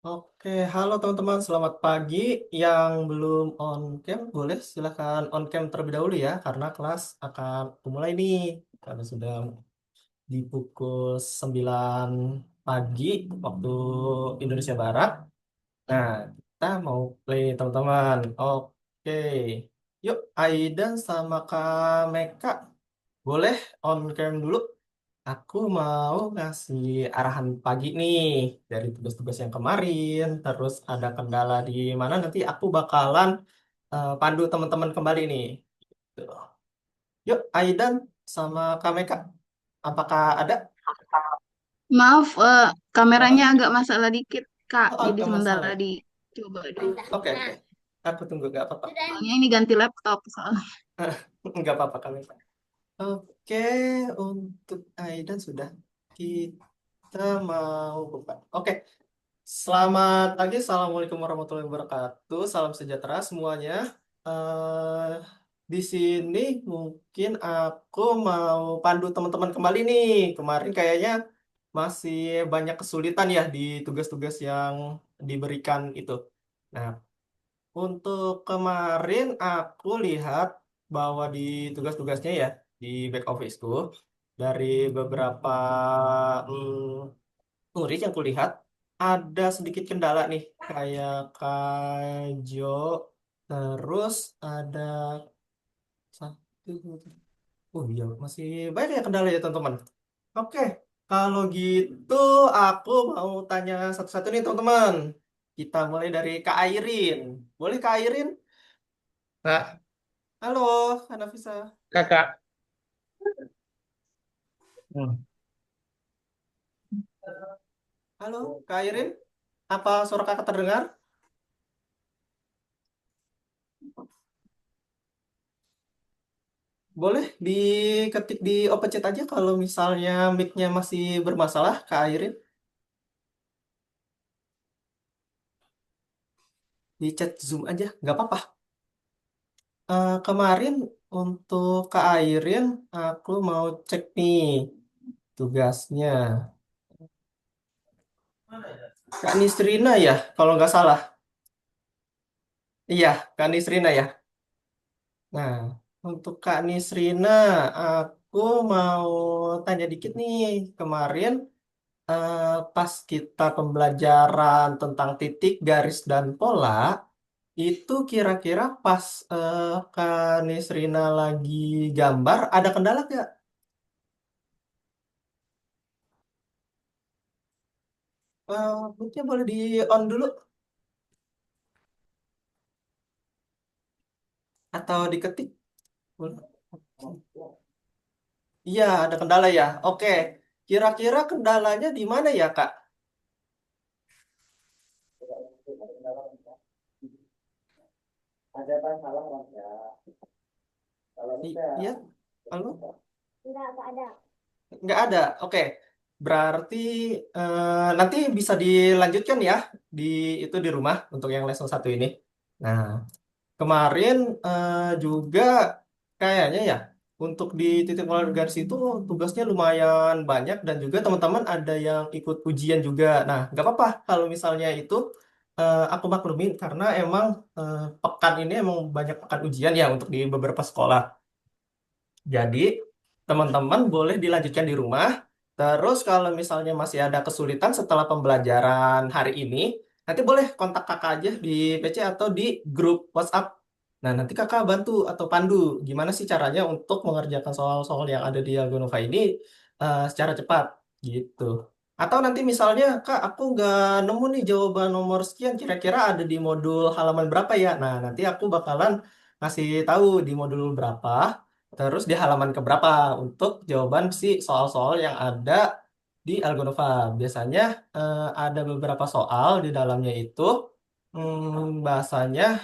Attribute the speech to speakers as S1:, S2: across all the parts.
S1: Oke, halo teman-teman, selamat pagi. Yang belum on cam, boleh silahkan on cam terlebih dahulu ya, karena kelas akan mulai nih. Karena sudah di pukul 9 pagi waktu Indonesia Barat. Nah, kita mau play teman-teman. Oke, yuk Aidan sama Kak Meka, boleh on cam dulu. Aku mau ngasih arahan pagi nih dari tugas-tugas yang kemarin, terus ada kendala di mana nanti aku bakalan pandu teman-teman kembali nih. Tuh. Yuk, Aidan sama Kameka, apakah ada?
S2: Maaf, kameranya
S1: Oh,
S2: agak masalah dikit, Kak.
S1: oh,
S2: Jadi
S1: gak
S2: sementara
S1: masalah.
S2: dicoba dulu.
S1: Oke, oke. Aku tunggu, gak apa-apa.
S2: Soalnya ini ganti laptop soalnya.
S1: Gak apa-apa, Kameka. Oke, untuk Aidan sudah. Kita mau buka. Oke, selamat pagi, Assalamualaikum warahmatullahi wabarakatuh. Salam sejahtera semuanya. eh di sini mungkin aku mau pandu teman-teman kembali nih. Kemarin kayaknya masih banyak kesulitan ya di tugas-tugas yang diberikan itu. Nah, untuk kemarin aku lihat bahwa di tugas-tugasnya ya di back office-ku dari beberapa murid yang kulihat ada sedikit kendala nih kayak Kajo, terus ada satu, oh iya masih banyak ya kendala ya teman-teman. Oke, kalau gitu aku mau tanya satu-satu nih teman-teman. Kita mulai dari Kak Airin. Boleh Kak Airin?
S3: Kak,
S1: Halo Kak Nafisa.
S3: kakak. Hmm.
S1: Halo Kak Airin. Apa suara kakak terdengar? Boleh diketik di open chat aja kalau misalnya mic-nya masih bermasalah, Kak Airin. Di chat Zoom aja, nggak apa-apa. Kemarin untuk Kak Airin, aku mau cek nih tugasnya. Kak Nisrina ya, kalau nggak salah. Iya, Kak Nisrina ya. Nah, untuk Kak Nisrina, aku mau tanya dikit nih. Kemarin eh, pas kita pembelajaran tentang titik, garis, dan pola, itu kira-kira pas Kak Nisrina lagi gambar, ada kendala nggak? Mungkin boleh di on dulu atau diketik. Boleh. Iya, ada kendala ya. Oke, kira-kira kendalanya di mana ya, Kak?
S3: Ada masalah Mas ya. Kalau
S1: Iya,
S3: enggak,
S1: halo?
S3: enggak ada.
S1: Nggak ada. Oke, berarti nanti bisa dilanjutkan ya di itu di rumah untuk yang lesson satu ini. Nah, kemarin juga kayaknya ya untuk di titik nol garis itu tugasnya lumayan banyak dan juga teman-teman ada yang ikut ujian juga. Nah, nggak apa-apa kalau misalnya itu aku maklumin karena emang pekan ini emang banyak pekan ujian ya untuk di beberapa sekolah. Jadi, teman-teman boleh dilanjutkan di rumah. Terus kalau misalnya masih ada kesulitan setelah pembelajaran hari ini, nanti boleh kontak kakak aja di PC atau di grup WhatsApp. Nah, nanti kakak bantu atau pandu gimana sih caranya untuk mengerjakan soal-soal yang ada di Algonova ini secara cepat gitu. Atau nanti misalnya, Kak, aku nggak nemu nih jawaban nomor sekian, kira-kira ada di modul halaman berapa ya? Nah, nanti aku bakalan ngasih tahu di modul berapa. Terus di halaman keberapa untuk jawaban si soal-soal yang ada di Algonova. Biasanya ada beberapa soal di dalamnya itu bahasanya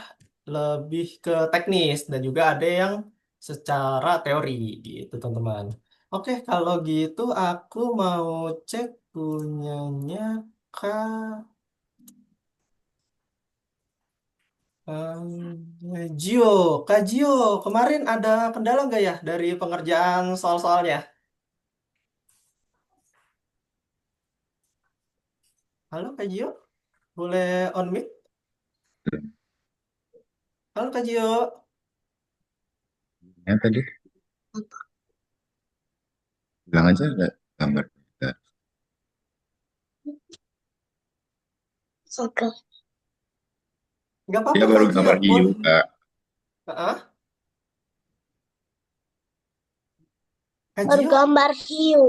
S1: lebih ke teknis dan juga ada yang secara teori gitu teman-teman. Oke, kalau gitu aku mau cek punyanya Kak Gio. Kak Gio, kemarin ada kendala nggak ya dari pengerjaan soal-soalnya? Halo Kak Gio? boleh on mic? Halo Kak Gio.
S4: Yang tadi bilang aja nggak gambar kita.
S2: Oke.
S1: Nggak
S4: Dia
S1: apa-apa
S4: baru
S1: Kak Gio.
S4: gambar hiu, Kak.
S1: Ah, Kak
S3: Baru
S1: Gio.
S3: gambar hiu.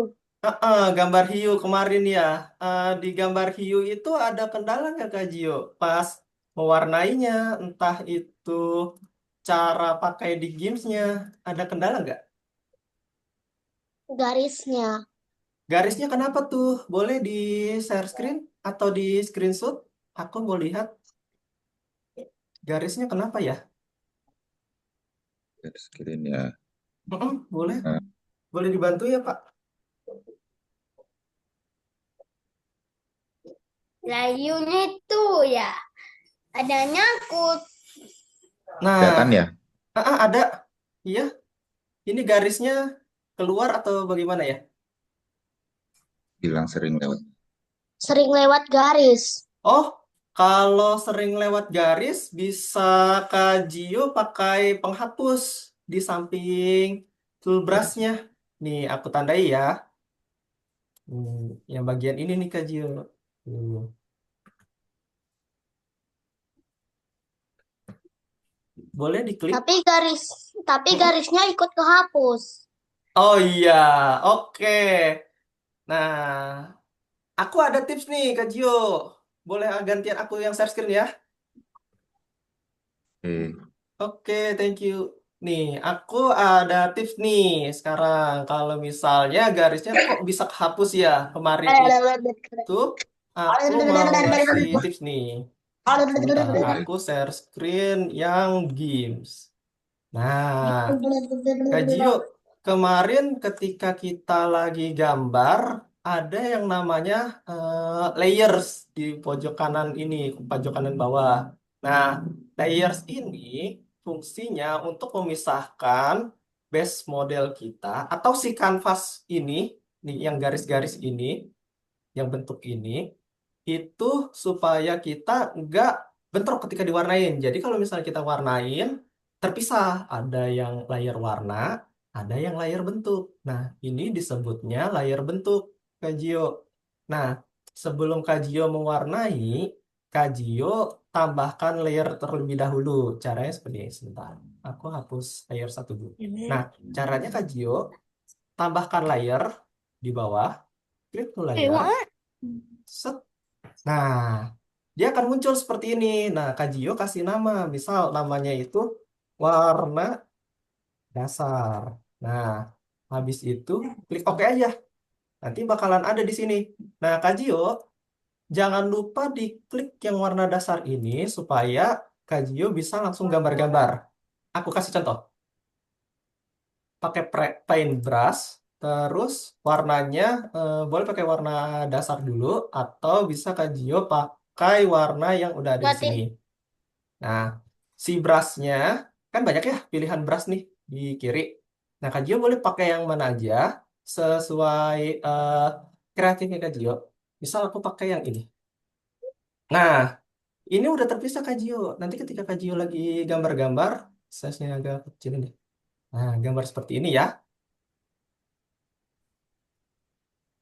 S1: Gambar hiu kemarin ya. Di gambar hiu itu ada kendala nggak Kak Gio? Pas mewarnainya, entah itu cara pakai di gamesnya, ada kendala nggak?
S3: Garisnya.
S1: Garisnya kenapa tuh? Boleh di share screen atau di screenshot? Aku mau lihat garisnya kenapa ya?
S4: Dari screen ya.
S1: Boleh,
S4: Nah,
S1: boleh dibantu ya Pak?
S3: Layunya itu ya. Ada nyangkut.
S4: kelihatan
S1: Nah,
S4: ya,
S1: ada. Iya, ini garisnya keluar atau bagaimana ya?
S4: bilang sering lewat.
S3: Sering lewat garis.
S1: Oh, kalau sering lewat garis bisa Kak Gio pakai penghapus di samping toolbrush-nya. Nih, aku tandai ya. Yang bagian ini nih Kak Gio. Hmm, Boleh diklik.
S3: Tapi garisnya ikut kehapus.
S1: Oh iya, oke. Nah, aku ada tips nih Kak Gio. Boleh gantian aku yang share screen ya?
S4: Oke.
S1: Oke, thank you. Nih, aku ada tips nih sekarang. Kalau misalnya garisnya kok bisa kehapus ya? Kemarin itu aku mau ngasih tips nih. Sebentar, aku share screen yang games. Nah, Kak Gio, kemarin ketika kita lagi gambar, ada yang namanya layers di pojok kanan ini, pojok kanan bawah. Nah, layers ini fungsinya untuk memisahkan base model kita atau si kanvas ini, nih yang garis-garis ini, yang bentuk ini, itu supaya kita nggak bentrok ketika diwarnain. Jadi kalau misalnya kita warnain, terpisah. Ada yang layer warna, ada yang layer bentuk. Nah, ini disebutnya layer bentuk, Kajio. Nah, sebelum Kajio mewarnai, Kajio tambahkan layer terlebih dahulu. Caranya seperti ini. Sebentar, aku hapus layer satu dulu. Nah, caranya Kajio, tambahkan layer di bawah, klik to layer, set. Nah, dia akan muncul seperti ini. Nah, Kajio kasih nama. Misal namanya itu warna dasar. Nah, habis itu klik OK aja. Nanti bakalan ada di sini. Nah, Kajio, jangan lupa diklik yang warna dasar ini supaya Kajio bisa langsung gambar-gambar. Aku kasih contoh. Pakai paintbrush, terus warnanya boleh pakai warna dasar dulu, atau bisa Kajio pakai warna yang udah ada di
S3: Berarti
S1: sini. Nah, si brushnya kan banyak ya pilihan brush nih di kiri. Nah, Kak Gio boleh pakai yang mana aja sesuai kreatifnya Kak Gio. Misal aku pakai yang ini. Nah, ini udah terpisah Kak Gio. Nanti ketika Kak Gio lagi gambar-gambar, size-nya agak kecil nih. Nah, gambar seperti ini ya.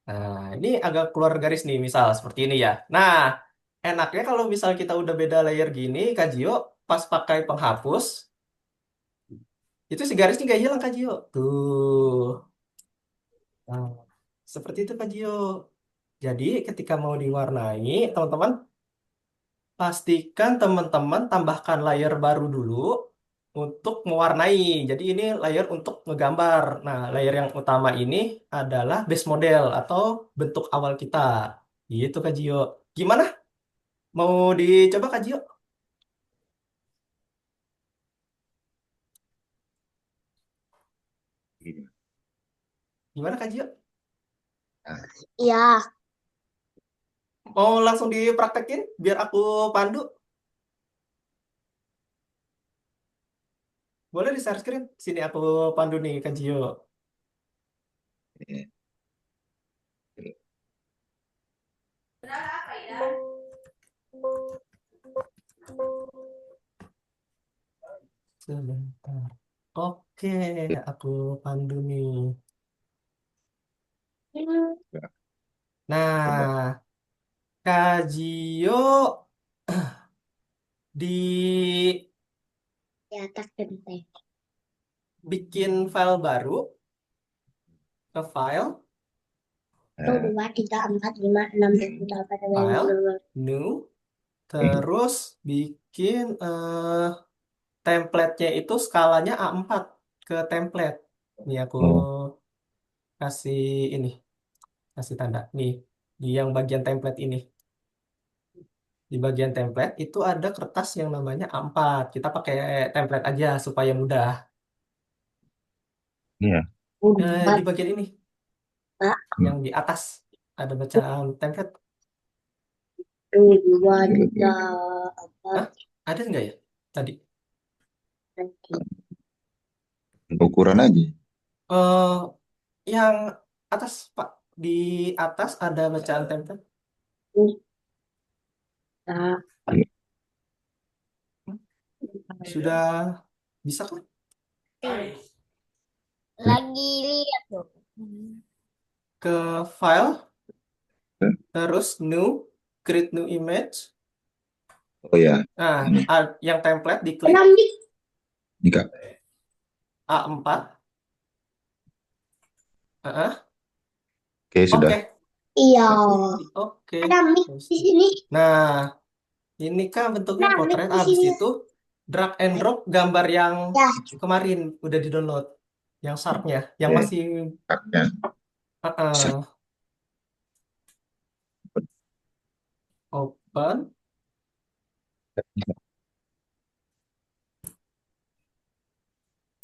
S1: Nah, ini agak keluar garis nih, misal seperti ini ya. Nah, enaknya kalau misal kita udah beda layer gini, Kak Gio pas pakai penghapus, itu si garisnya nggak hilang Kak Gio. Tuh. Nah, seperti itu Kak Gio. Jadi ketika mau diwarnai, teman-teman pastikan teman-teman tambahkan layer baru dulu untuk mewarnai. Jadi ini layer untuk ngegambar. Nah, layer yang utama ini adalah base model atau bentuk awal kita. Gitu Kak Gio. Gimana? Mau dicoba Kak Gio? Gimana Kak Gio?
S4: Nah,
S3: ya.
S1: Mau langsung dipraktekin biar aku pandu? Boleh di share screen? Sini aku pandu nih Kak Gio.
S4: ini.
S1: Sebentar. Oke, aku pandu nih.
S4: Ya, coba.
S1: Nah, Kak Gio dibikin
S3: Ya, tak genteng.
S1: file baru, ke file,
S3: Tuh,
S4: Eh,
S3: 2, 3, 4, 5, 6, 7, 8, 9,
S1: file,
S3: 10.
S1: new,
S4: eh,
S1: terus bikin template-nya itu skalanya A4 ke template. Nih aku
S4: oh,
S1: kasih ini, kasih tanda. Nih, di yang bagian template ini. Di bagian template itu ada kertas yang namanya A4. Kita pakai template aja supaya mudah.
S4: iya.
S1: Di bagian ini,
S4: Hmm.
S1: yang di atas ada bacaan template.
S3: 1, 2, 3, 4.
S1: Hah? Ada nggak ya tadi?
S4: Ukuran aja.
S1: eh yang atas, Pak. Di atas ada bacaan template.
S4: Iya.
S1: Hmm, Sudah bisa kan?
S3: Lagi lihat dong.
S1: Ke file,
S4: Eh,
S1: terus new, create new image.
S4: Oh ya,
S1: Nah,
S4: ini.
S1: yang template diklik
S3: Enam nih.
S4: Ini Kak.
S1: A4. Heeh.
S4: Oke, sudah.
S1: Oke,
S3: Iya.
S1: oke.
S3: Ada mic
S1: Terus
S3: di sini.
S1: nah, ini kan bentuknya
S3: Ada mic
S1: potret.
S3: di
S1: Habis
S3: sini.
S1: itu drag and drop gambar yang
S3: Ya.
S1: kemarin udah di-download. Yang sharpnya, yang
S4: Oke,
S1: masih
S4: haknya. Set.
S1: open.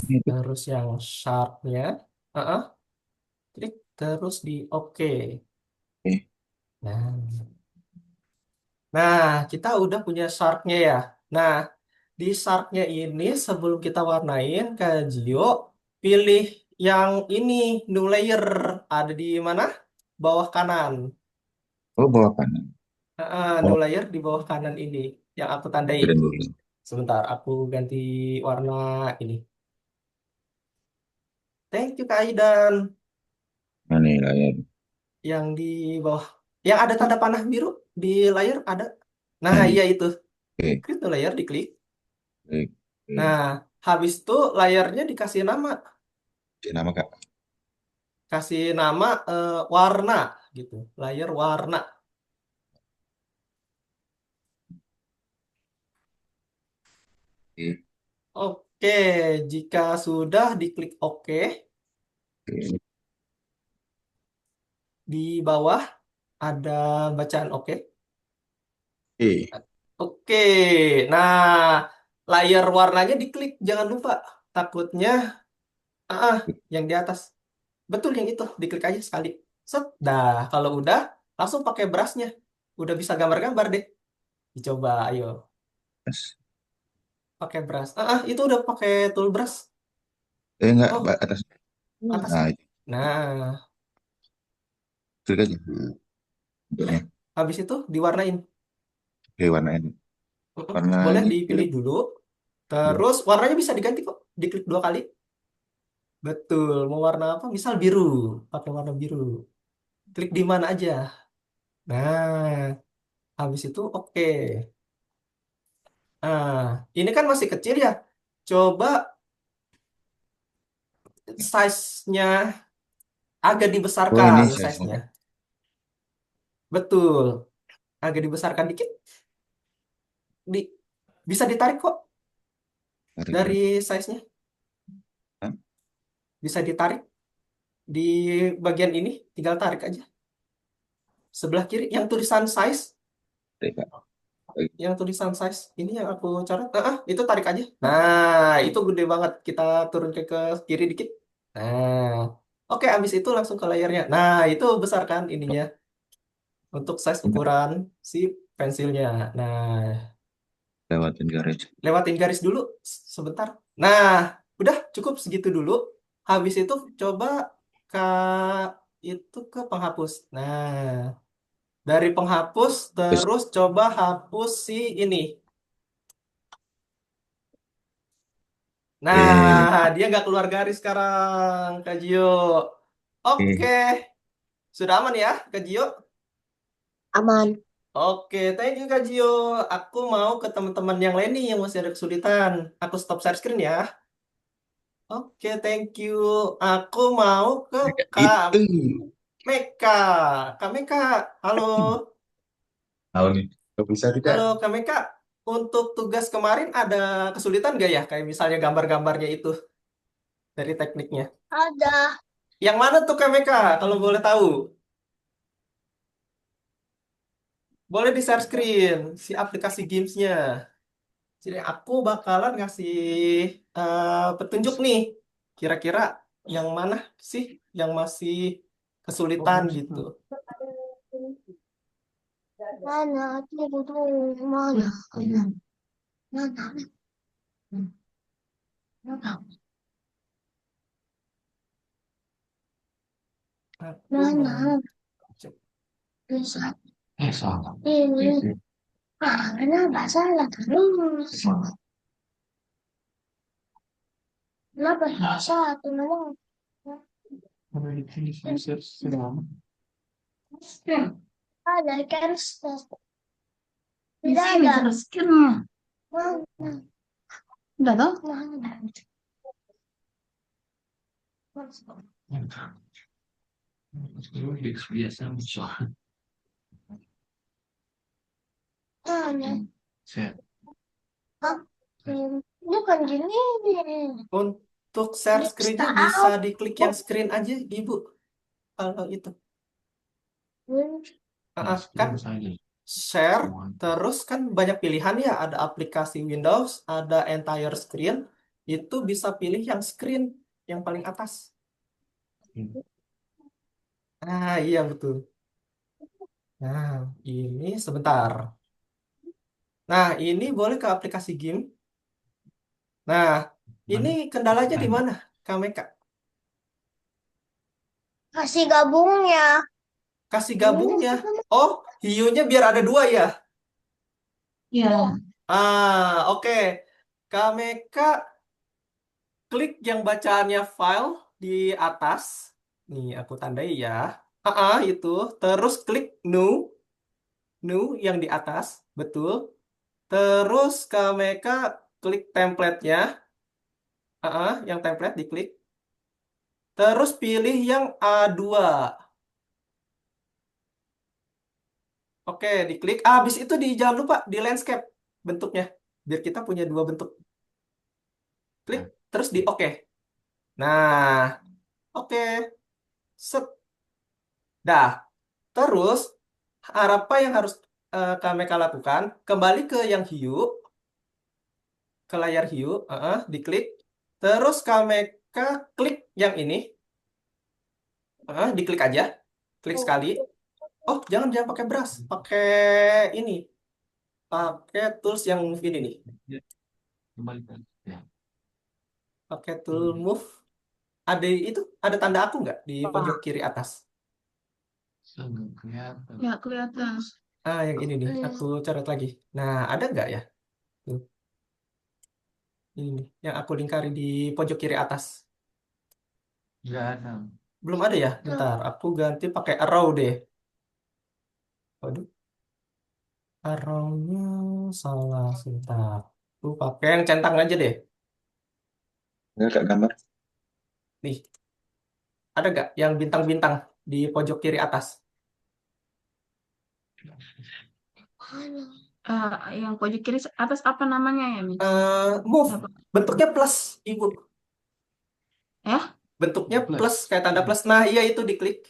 S4: Ini.
S1: Terus yang sharpnya, heeh, klik terus di oke.
S4: Oke.
S1: Nah, nah, kita udah punya sharpnya ya. Nah, di sharpnya ini sebelum kita warnain, Kak Gio, pilih yang ini, new layer. Ada di mana? Bawah kanan.
S4: Oh, bawah kanan.
S1: New
S4: Oh,
S1: layer di bawah kanan ini yang aku tandain.
S4: pikirin dulu.
S1: Sebentar, aku ganti warna ini. Thank you, Kak Aidan.
S4: Nah, nih layar.
S1: Yang di bawah, yang ada tanda panah biru di layar ada. Nah,
S4: Nah, ini.
S1: iya itu.
S4: Oke.
S1: Klik tuh layar, diklik.
S4: Oke. Oke.
S1: Nah, habis itu layarnya dikasih nama.
S4: Kasih nama Kak.
S1: Kasih nama warna gitu. Layar warna.
S4: Oke.
S1: Oke, jika sudah diklik oke,
S4: Oke.
S1: di bawah ada bacaan oke.
S4: Oke.
S1: Oke, nah layar warnanya diklik, jangan lupa. Takutnya, ah, yang di atas. Betul yang itu, diklik aja sekali. Set, dah. Kalau udah, langsung pakai brushnya. Udah bisa gambar-gambar deh. Dicoba, ayo.
S4: Terus.
S1: Pakai brush. Itu udah pakai tool brush.
S4: Enggak,
S1: Oh,
S4: atas.
S1: atasnya.
S4: Nah, itu.
S1: Nah,
S4: Klik aja. Bentuknya.
S1: habis itu diwarnain.
S4: Oke, warnain. Warna
S1: Boleh
S4: ini
S1: dipilih
S4: pilih.
S1: dulu.
S4: Ya.
S1: Terus warnanya bisa diganti kok. Diklik 2 kali. Betul. Mau warna apa? Misal biru. Pakai warna biru. Klik di mana aja. Nah, habis itu oke. Nah, ini kan masih kecil ya. Coba size-nya agak
S4: Oh, ini
S1: dibesarkan
S4: size-nya.
S1: size-nya. Betul. Agak dibesarkan dikit. Di, bisa ditarik kok
S4: Tarik ya.
S1: dari size-nya.
S4: Hah?
S1: Bisa ditarik di bagian ini. Tinggal tarik aja. Sebelah kiri yang tulisan size.
S4: Tarik, Kak. Tarik.
S1: Yang tulisan size. Ini yang aku coret. Itu tarik aja. Nah, itu gede banget. Kita turun ke kiri dikit. Nah, oke. Habis itu langsung ke layarnya. Nah, itu besar kan ininya. Untuk size ukuran si pensilnya. Nah,
S4: Lewatin garis.
S1: lewatin garis dulu sebentar. Nah, udah cukup segitu dulu. Habis itu coba ke itu ke penghapus. Nah, dari penghapus
S4: Terus.
S1: terus coba hapus si ini.
S4: Eh,
S1: Nah, dia nggak keluar garis sekarang, Kak Gio. Oke,
S4: eh.
S1: sudah aman ya, Kak Gio?
S3: Aman.
S1: Oke, thank you Kak Gio. Aku mau ke teman-teman yang lain nih yang masih ada kesulitan. Aku stop share screen ya. Oke, thank you. Aku mau ke
S4: Tidak
S1: Kak
S4: itu.
S1: Meka. Kak Meka, halo.
S4: Tahu nih. Kok bisa tidak?
S1: Halo Kak Meka. Untuk tugas kemarin ada kesulitan nggak ya? Kayak misalnya gambar-gambarnya itu dari tekniknya.
S3: Ada.
S1: Yang mana tuh Kak Meka, kalau boleh tahu? Boleh di share screen si aplikasi gamesnya. Jadi aku bakalan ngasih petunjuk nih. Kira-kira yang mana sih yang masih kesulitan gitu.
S3: Mana? Tidur mana? Mana?
S1: Aku
S3: Mana?
S1: mau cek.
S3: Bisa. Ini. Ah, kenapa salah terus? Kenapa satu nomor? Ada kan? Tidak ada. Mana?
S2: Udah tau?
S3: Mana? Mana? Ah, bukan gini.
S1: Untuk share screen-nya bisa diklik yang screen aja, Ibu. Kalau itu. Kan share, terus kan banyak pilihan ya. Ada aplikasi Windows, ada entire screen. Itu bisa pilih yang screen, yang paling atas. Ah, iya betul. Nah, ini sebentar. Nah, ini boleh ke aplikasi game. Nah, ini kendalanya di mana, Kak Meka?
S3: Kasih gabungnya.
S1: Kasih gabungnya. Oh, hiunya biar ada dua ya.
S2: Ya.
S1: Oke. Kak Meka klik yang bacaannya file di atas. Nih, aku tandai ya. Itu. Terus klik new yang di atas. Betul. Terus Kak Meka klik template-nya. Yang template diklik. Terus pilih yang A2. Oke, diklik. Habis itu jangan lupa di landscape bentuknya. Biar kita punya dua bentuk. Klik, terus di oke. Nah, oke. Set. Dah. Terus, apa yang harus Kameka lakukan? Kembali ke yang hiu, ke layar hiu, diklik. Terus Kameka klik yang ini, diklik aja. Klik sekali. Oh, jangan pakai brush, pakai ini. Pakai tools yang move ini nih. Pakai tool move. Ada tanda aku nggak di pojok kiri atas?
S2: Ya kelihatan.
S1: Yang ini nih, aku coret lagi. Nah, ada nggak ya? Tuh, ini nih, yang aku lingkari di pojok kiri atas. Belum ada ya? Bentar, aku ganti pakai arrow deh. Waduh, arrow-nya salah sebentar. Tuh, pakai yang centang aja deh.
S4: Enggak kak gambar.
S1: Nih, ada nggak yang bintang-bintang di pojok kiri atas?
S2: Yang pojok kiri atas apa namanya ya, Mi?
S1: Move,
S2: Apa?
S1: bentuknya plus, Ibu.
S2: Ya?
S1: Bentuknya plus, kayak tanda plus. Nah, iya itu diklik.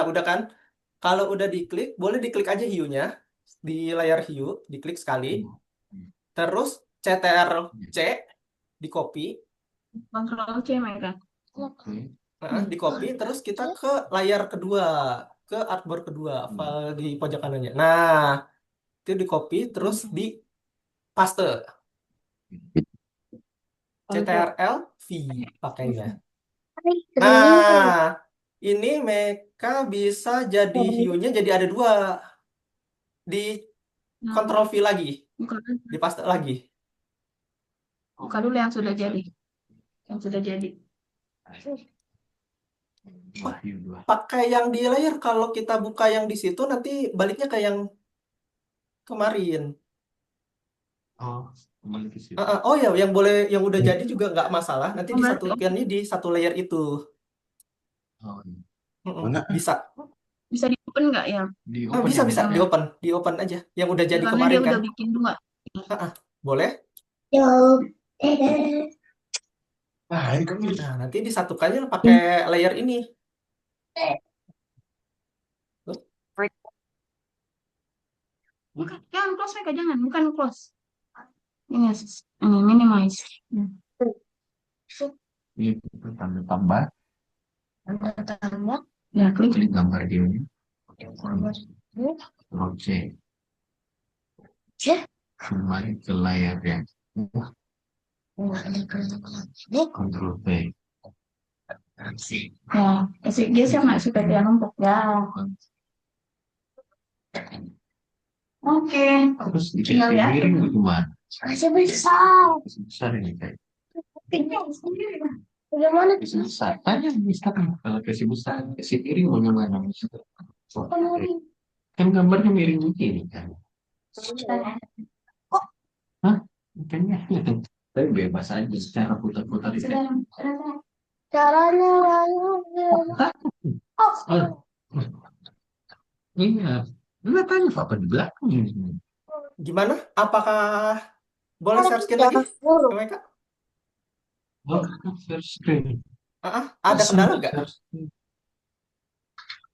S1: Udah kan? Kalau udah diklik, boleh diklik aja hiunya. Di layar hiu, diklik sekali. Terus CTRL C, di copy.
S2: Kontrol C mereka.
S1: Di copy, terus kita ke layar kedua. Ke artboard kedua, file di pojok kanannya. Nah, itu di copy, terus di paste. CTRL V pakainya. Nah, ini mereka bisa jadi hiunya jadi ada dua. Di
S2: Nah,
S1: Ctrl V lagi,
S2: bukan.
S1: di paste lagi.
S2: Buka dulu yang sudah jadi. Yang sudah jadi.
S1: Pakai yang di layar. Kalau kita buka yang di situ nanti baliknya ke yang kemarin. Oh ya, yang boleh yang udah jadi juga nggak masalah. Nanti
S2: Oh, berarti
S1: disatukannya di satu layer itu.
S4: Mana?
S1: Bisa.
S2: bisa di open nggak ya?
S1: Bisa bisa
S2: Yang
S1: di open aja. Yang udah jadi
S2: karena
S1: kemarin
S2: dia
S1: kan.
S2: udah bikin dua.
S1: Boleh.
S3: Yuk.
S4: Ini kan
S1: Nah, nanti disatukannya pakai layer ini. Tuh.
S2: Bukan, jangan close mereka, jangan, bukan close. Ini minimize.
S5: Ini tambah
S3: Tambah.
S2: Ya, klik.
S5: klik gambar di ini project
S3: Cek.
S5: kembali ke layar yang Ctrl V.
S2: Ya, kasih geser nggak supaya dia numpuk ya. Oke.
S5: Terus
S2: Tinggal
S5: dikasih
S2: ya.
S5: miring bagaimana?
S3: Masih besar.
S5: Kasih besar ini kayak
S3: Bagaimana?
S5: kasih besar. Tanya bisa kan kalau kasih besar, kasih miring bagaimana? Kan gambarnya miring begini kan? Hah? Makanya tapi bebas aja secara putar-putar itu.
S3: Caranya lalu.
S5: Oh, iya. Lu tanya apa di belakang ini?
S1: Gimana? Apakah boleh share screen lagi?
S3: Dulu.
S1: Mereka?
S5: Oh, share screen.
S1: Ada
S5: Bisa
S1: kendala nggak?
S5: share screen.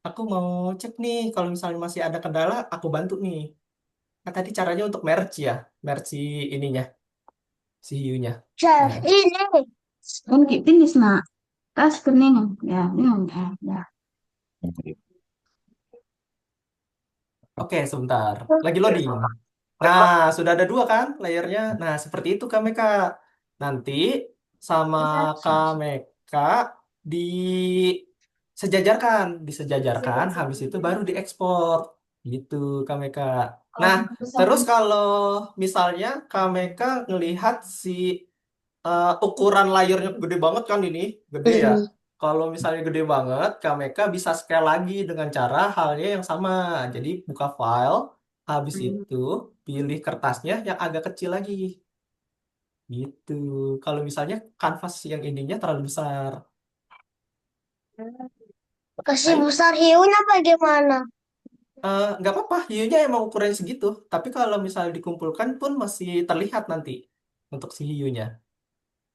S1: Aku mau cek nih. Kalau misalnya masih ada kendala, aku bantu nih. Nah, tadi caranya untuk merge ya. Merge si ininya. Si hiunya.
S3: Share
S1: Nah,
S3: ini.
S2: Kan finish nak. Tas kening. Ya, ini ya.
S1: oke, sebentar. Lagi loading. Nah, sudah ada dua kan layernya. Nah, seperti itu Kak Meka. Nanti sama Kak Meka disejajarkan, habis itu baru diekspor. Gitu Kak Meka. Nah, terus kalau misalnya Kak Meka ngelihat si ukuran layarnya gede banget kan ini, gede ya. Kalau misalnya gede banget, Kameka bisa scale lagi dengan cara halnya yang sama. Jadi buka file, habis itu pilih kertasnya yang agak kecil lagi. Gitu. Kalau misalnya kanvas yang ininya terlalu besar.
S3: Kasih
S1: Ayo,
S3: besar hiunya bagaimana?
S1: nggak apa-apa, hiunya emang ukurannya segitu. Tapi kalau misalnya dikumpulkan pun masih terlihat nanti untuk si hiunya.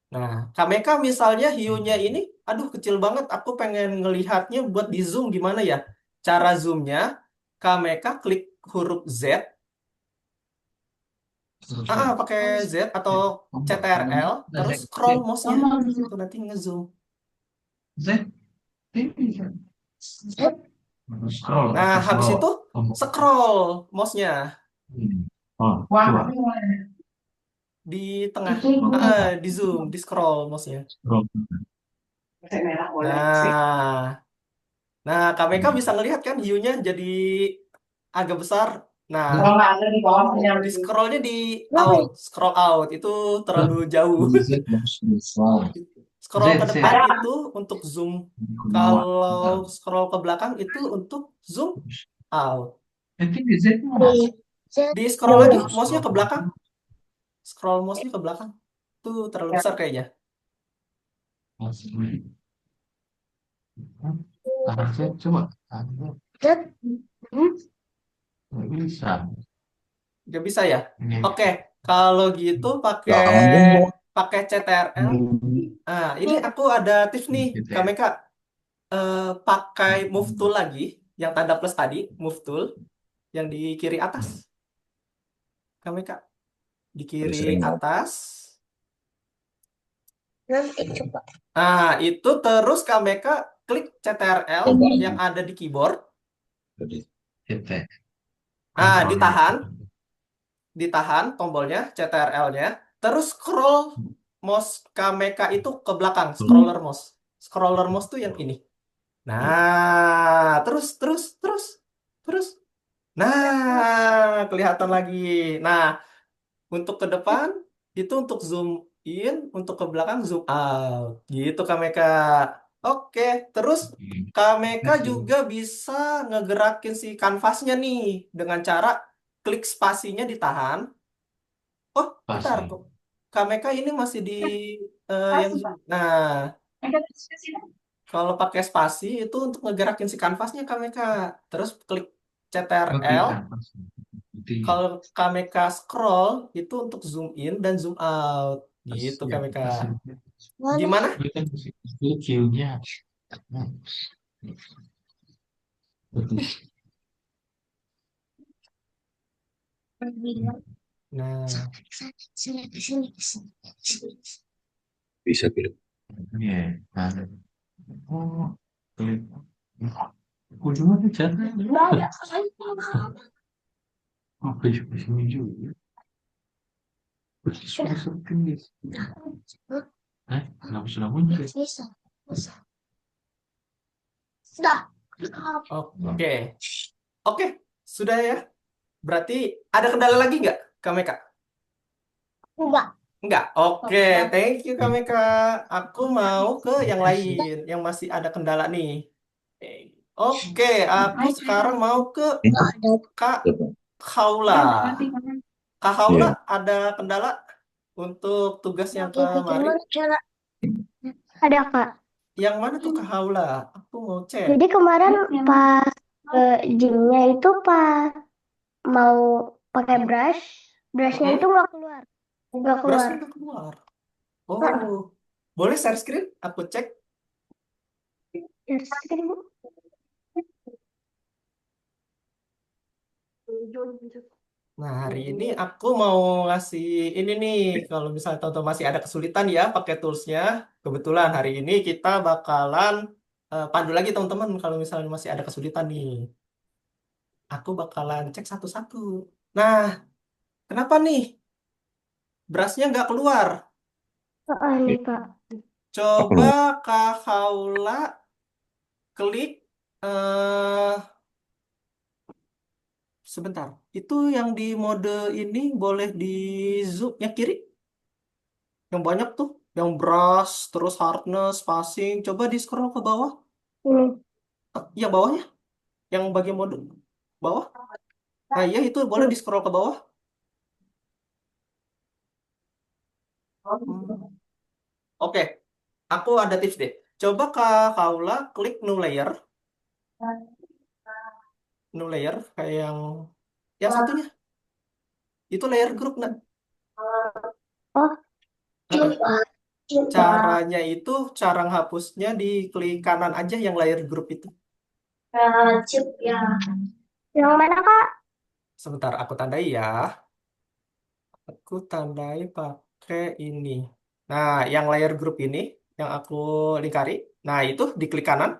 S1: Nah, Kameka misalnya hiunya ini, aduh kecil banget, aku pengen ngelihatnya buat di zoom gimana ya? Cara zoomnya, Kameka klik huruf Z, pakai Z atau CTRL, terus scroll mouse-nya, itu nanti ngezoom.
S5: Z. Ini kan. Scroll
S1: Nah,
S5: atau
S1: habis
S5: scroll.
S1: itu scroll mouse-nya
S5: Oh, coba.
S1: di tengah, di zoom, di scroll mouse-nya.
S5: Scroll.
S1: Nah, nah Kameka bisa ngelihat kan hiunya jadi agak besar. Nah, di scrollnya di scroll out itu terlalu jauh.
S5: Z besar.
S1: Scroll ke
S5: Z.
S1: depan itu untuk zoom.
S5: Bawah.
S1: Kalau scroll ke belakang itu untuk zoom out.
S5: Tapi di Z mana?
S1: Di scroll lagi, mouse-nya ke belakang. Scroll mouse-nya ke belakang. Tuh terlalu besar kayaknya.
S5: Tahan Z coba. Tahan Z. Nggak bisa.
S1: Gak bisa ya?
S5: Ini.
S1: Oke, kalau gitu pakai pakai CTRL. Ah, ini aku ada tips nih,
S5: Gitu ya.
S1: Kameka. Pakai move tool lagi, yang tanda plus tadi, move tool, yang di kiri atas. Kameka, di kiri atas.
S3: Nanti coba.
S1: Nah, itu terus Kameka klik CTRL yang ada di keyboard.
S5: Gitu ya.
S1: Nah,
S5: Kontrolnya.
S1: ditahan tombolnya, CTRL-nya. Terus scroll mouse Kameka itu ke belakang, scroller mouse. Scroller mouse tuh yang ini. Nah, terus. Nah, kelihatan lagi. Nah, untuk ke depan itu untuk zoom in, untuk ke belakang zoom out. Gitu Kak Meka. Oke, terus Kak Meka juga bisa ngegerakin si kanvasnya nih dengan cara klik spasinya ditahan. Oh, bentar
S5: Pasti.
S1: kok. Kak Meka ini masih di yang
S2: Kasih,
S1: zoom.
S2: Pak.
S1: Nah,
S2: Ada kasih.
S1: kalau pakai spasi itu untuk ngegerakin si kanvasnya Kak Meka. Terus klik
S5: Oke,
S1: CTRL.
S5: kan. Itu
S1: Kalau Kak Meka scroll itu untuk zoom in dan zoom out. Gitu
S5: pasti
S1: Kak
S5: ya.
S1: Meka.
S5: Pasti.
S3: Mana?
S1: Gimana?
S5: Itu kan skillnya.
S1: Nah,
S3: Sini, sini, sini, sini.
S4: Bisa pilih.
S5: Iya. Nah, oh, klik. Ujungnya tuh chat. Oh, ke sini juga. Sudah seperti kenapa sudah muncul?
S3: Bisa, bisa. Sudah.
S1: oke. Oke, sudah ya. Berarti ada kendala lagi nggak Kak Meka?
S3: Enggak.
S1: Nggak. Oke, thank you Kak Meka. Aku mau ke yang lain yang masih ada kendala nih. Oke, aku sekarang mau ke
S3: Enggak ada.
S1: Kak
S4: Coba.
S1: Haula.
S2: Nanti kapan?
S1: Kak Haula
S4: Iya.
S1: ada kendala untuk tugas yang
S3: Itu
S1: kemarin?
S3: gimana cara? Ada, Kak.
S1: Yang mana tuh Kak Haula? Aku mau cek.
S3: Jadi kemarin pas gymnya itu pas mau pakai brush, brushnya itu
S1: Mm-mm.
S3: nggak keluar, nggak keluar.
S1: Berasnya nggak keluar. Oh, boleh share screen? Aku cek.
S3: Terus kan, Bu.
S1: Nah, hari ini aku mau ngasih ini nih. Kalau misalnya teman-teman masih ada kesulitan ya pakai toolsnya. Kebetulan hari ini kita bakalan pandu lagi teman-teman kalau misalnya masih ada kesulitan nih. Aku bakalan cek satu-satu. Nah, kenapa nih? Brushnya nggak keluar.
S3: Oh, nih, Kak.
S4: Apa
S1: Coba
S4: lu?
S1: Kak Haula klik sebentar. Itu yang di mode ini boleh di zoom yang kiri, yang banyak tuh, yang brush, terus hardness, spacing. Coba di scroll ke bawah.
S3: Ini.
S1: Yang bawahnya, yang bagian mode bawah. Nah, iya itu boleh di scroll ke bawah. Hmm. Oke, aku ada tips deh. Coba Kak Kaula klik new layer kayak yang satunya. Itu layer group nah.
S3: Oh,
S1: Heeh.
S3: coba, coba.
S1: Caranya itu cara menghapusnya di klik kanan aja yang layer group itu.
S3: Chip ya. Yang mana, Kak?
S1: Sebentar aku tandai ya. Aku tandai pakai ini. Nah, yang layer group ini yang aku lingkari. Nah, itu diklik kanan,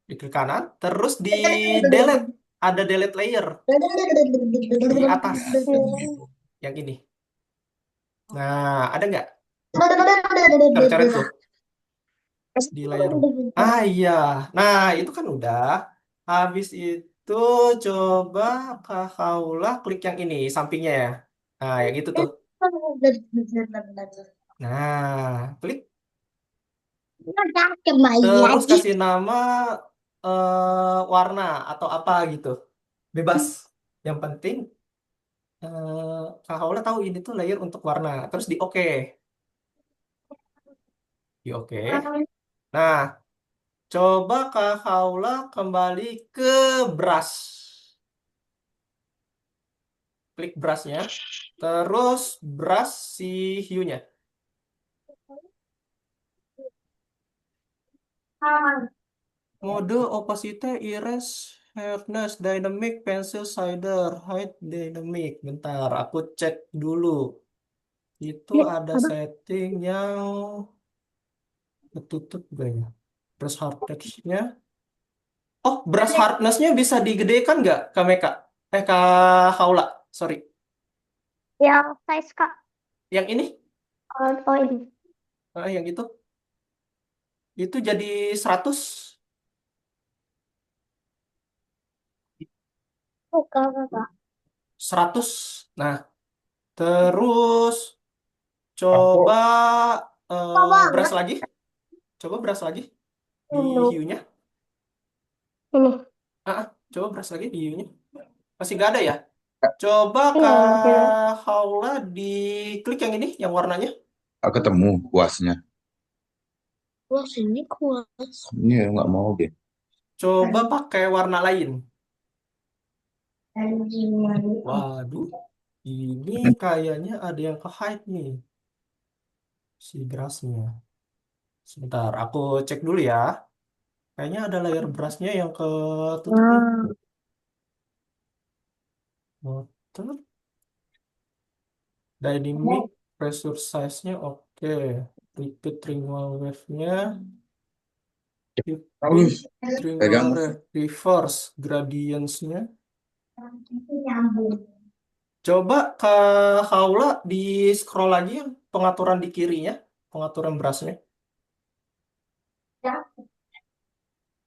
S1: diklik kanan, terus di delete. Ada delete layer di atas yang ini. Nah, ada nggak? Coret-coret tuh di layer. Ah iya. Nah, itu kan udah. Habis itu coba Kak Haula klik yang ini sampingnya ya. Nah, yang itu tuh. Nah, klik
S3: Kembali
S1: terus
S3: lagi.
S1: kasih nama warna atau apa gitu. Bebas. Yang penting Kak Haula tahu ini tuh layer untuk warna. Terus di oke. Di oke. Nah, coba Kak Haula kembali ke brush. Klik brushnya. Terus brush si hue-nya. Mode opacity, erase, hardness, dynamic, pencil shader, height, dynamic. Bentar, aku cek dulu. Itu
S3: Ya,
S1: ada
S3: apa?
S1: setting yang ketutup gak ya? Brush hardness-nya. Oh, brush hardness-nya bisa digedekan nggak, Kak Meka? Kak Haula, sorry.
S3: Yang size, Kak.
S1: Yang ini,
S3: Oh, ini.
S1: yang itu. Itu jadi 100.
S3: Bukan, Kak.
S1: 100. Nah, Terus coba brush lagi. Coba brush lagi di
S3: Ini.
S1: hiunya.
S3: Ini.
S1: Coba brush lagi di hiunya. Masih nggak ada ya? Coba
S3: Iya, masih ada.
S1: Kak Haula diklik yang ini, yang warnanya.
S4: Aku ketemu kuasnya.
S3: Wah, sini kuat.
S4: Ini nggak mau deh.
S1: Coba pakai warna lain. Waduh, ini kayaknya ada yang ke hide nih, si brushnya. Sebentar, aku cek dulu ya. Kayaknya ada layer brushnya yang ketutup nih. Water, dynamic, pressure size-nya oke. Repeat trinwell wave-nya. Repeat
S4: Terus
S1: trinwell
S4: pegang.
S1: wave. Reverse gradients-nya. Coba ke Haula di scroll lagi yang pengaturan di kirinya. Pengaturan brushnya.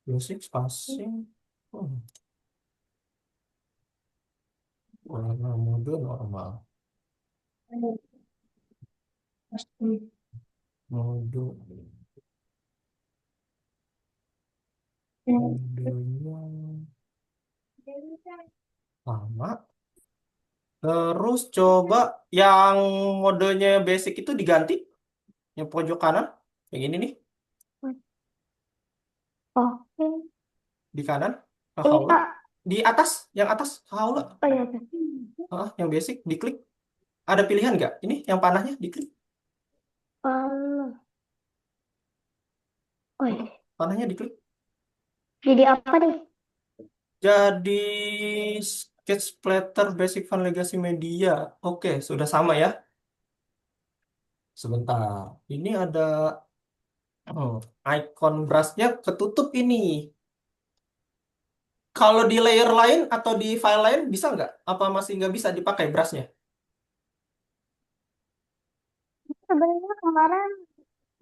S1: Music, spacing. Hmm. Warna mode normal. Mode modenya sama. Terus coba yang modenya basic itu diganti. Yang pojok kanan. Yang ini nih.
S3: Oke.
S1: Di kanan. Ke
S3: Ini
S1: Haula.
S3: Kak.
S1: Di atas. Yang atas. Ke Haula.
S3: Oh iya.
S1: Yang basic. Diklik. Ada pilihan nggak? Ini yang panahnya diklik.
S3: Oh, oh iya.
S1: Panahnya diklik.
S3: Jadi apa nih?
S1: Jadi sketch splatter basic fun legacy media. Oke, sudah sama ya. Sebentar. Ini ada oh, icon brushnya ketutup ini. Kalau di layer lain atau di file lain bisa nggak? Apa masih nggak bisa dipakai brushnya?
S3: Sebenarnya kemarin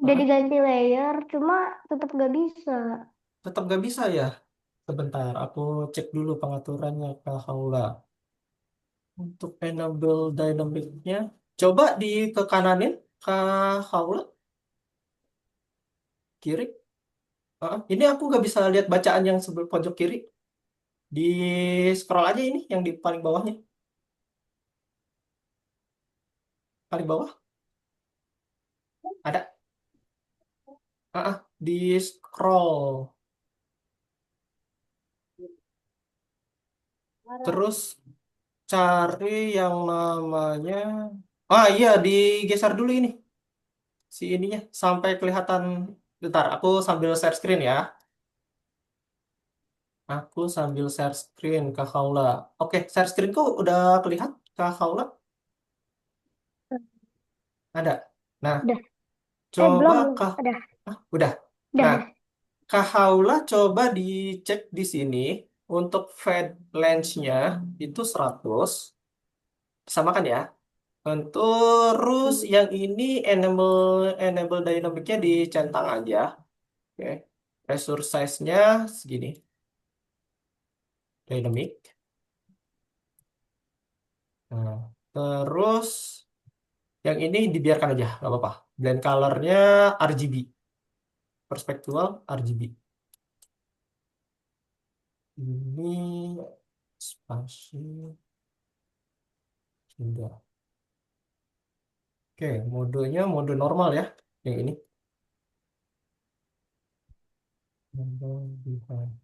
S3: udah
S1: Hah?
S3: diganti layer, cuma tetap gak bisa.
S1: Tetap nggak bisa ya? Sebentar, aku cek dulu pengaturannya ke Haula. Untuk enable dynamic-nya, coba di ke kananin ke Haula kiri. Ini aku nggak bisa lihat bacaan yang sebelah pojok kiri. Di scroll aja ini yang di paling bawahnya. Paling bawah ada. Di scroll. Terus cari yang namanya. Iya, digeser dulu ini. Si ininya sampai kelihatan. Bentar, aku sambil share screen ya. Aku sambil share screen ke Haula. Oke, share screen kok udah kelihatan ke Haula? Ada. Nah,
S3: Udah.
S1: coba
S3: Belum.
S1: ke.
S3: Udah.
S1: Udah.
S3: Udah,
S1: Nah,
S3: udah.
S1: Kak Haula coba dicek di sini untuk fade length-nya itu 100. Samakan ya. Terus yang ini enable dynamic-nya dicentang aja. Oke. Resource size-nya segini. Dynamic. Nah, terus yang ini dibiarkan aja, nggak apa-apa. Blend color-nya RGB. Perspectual RGB. Ini spasi sudah. Oke, modenya mode normal ya. Yang ini. Mode device.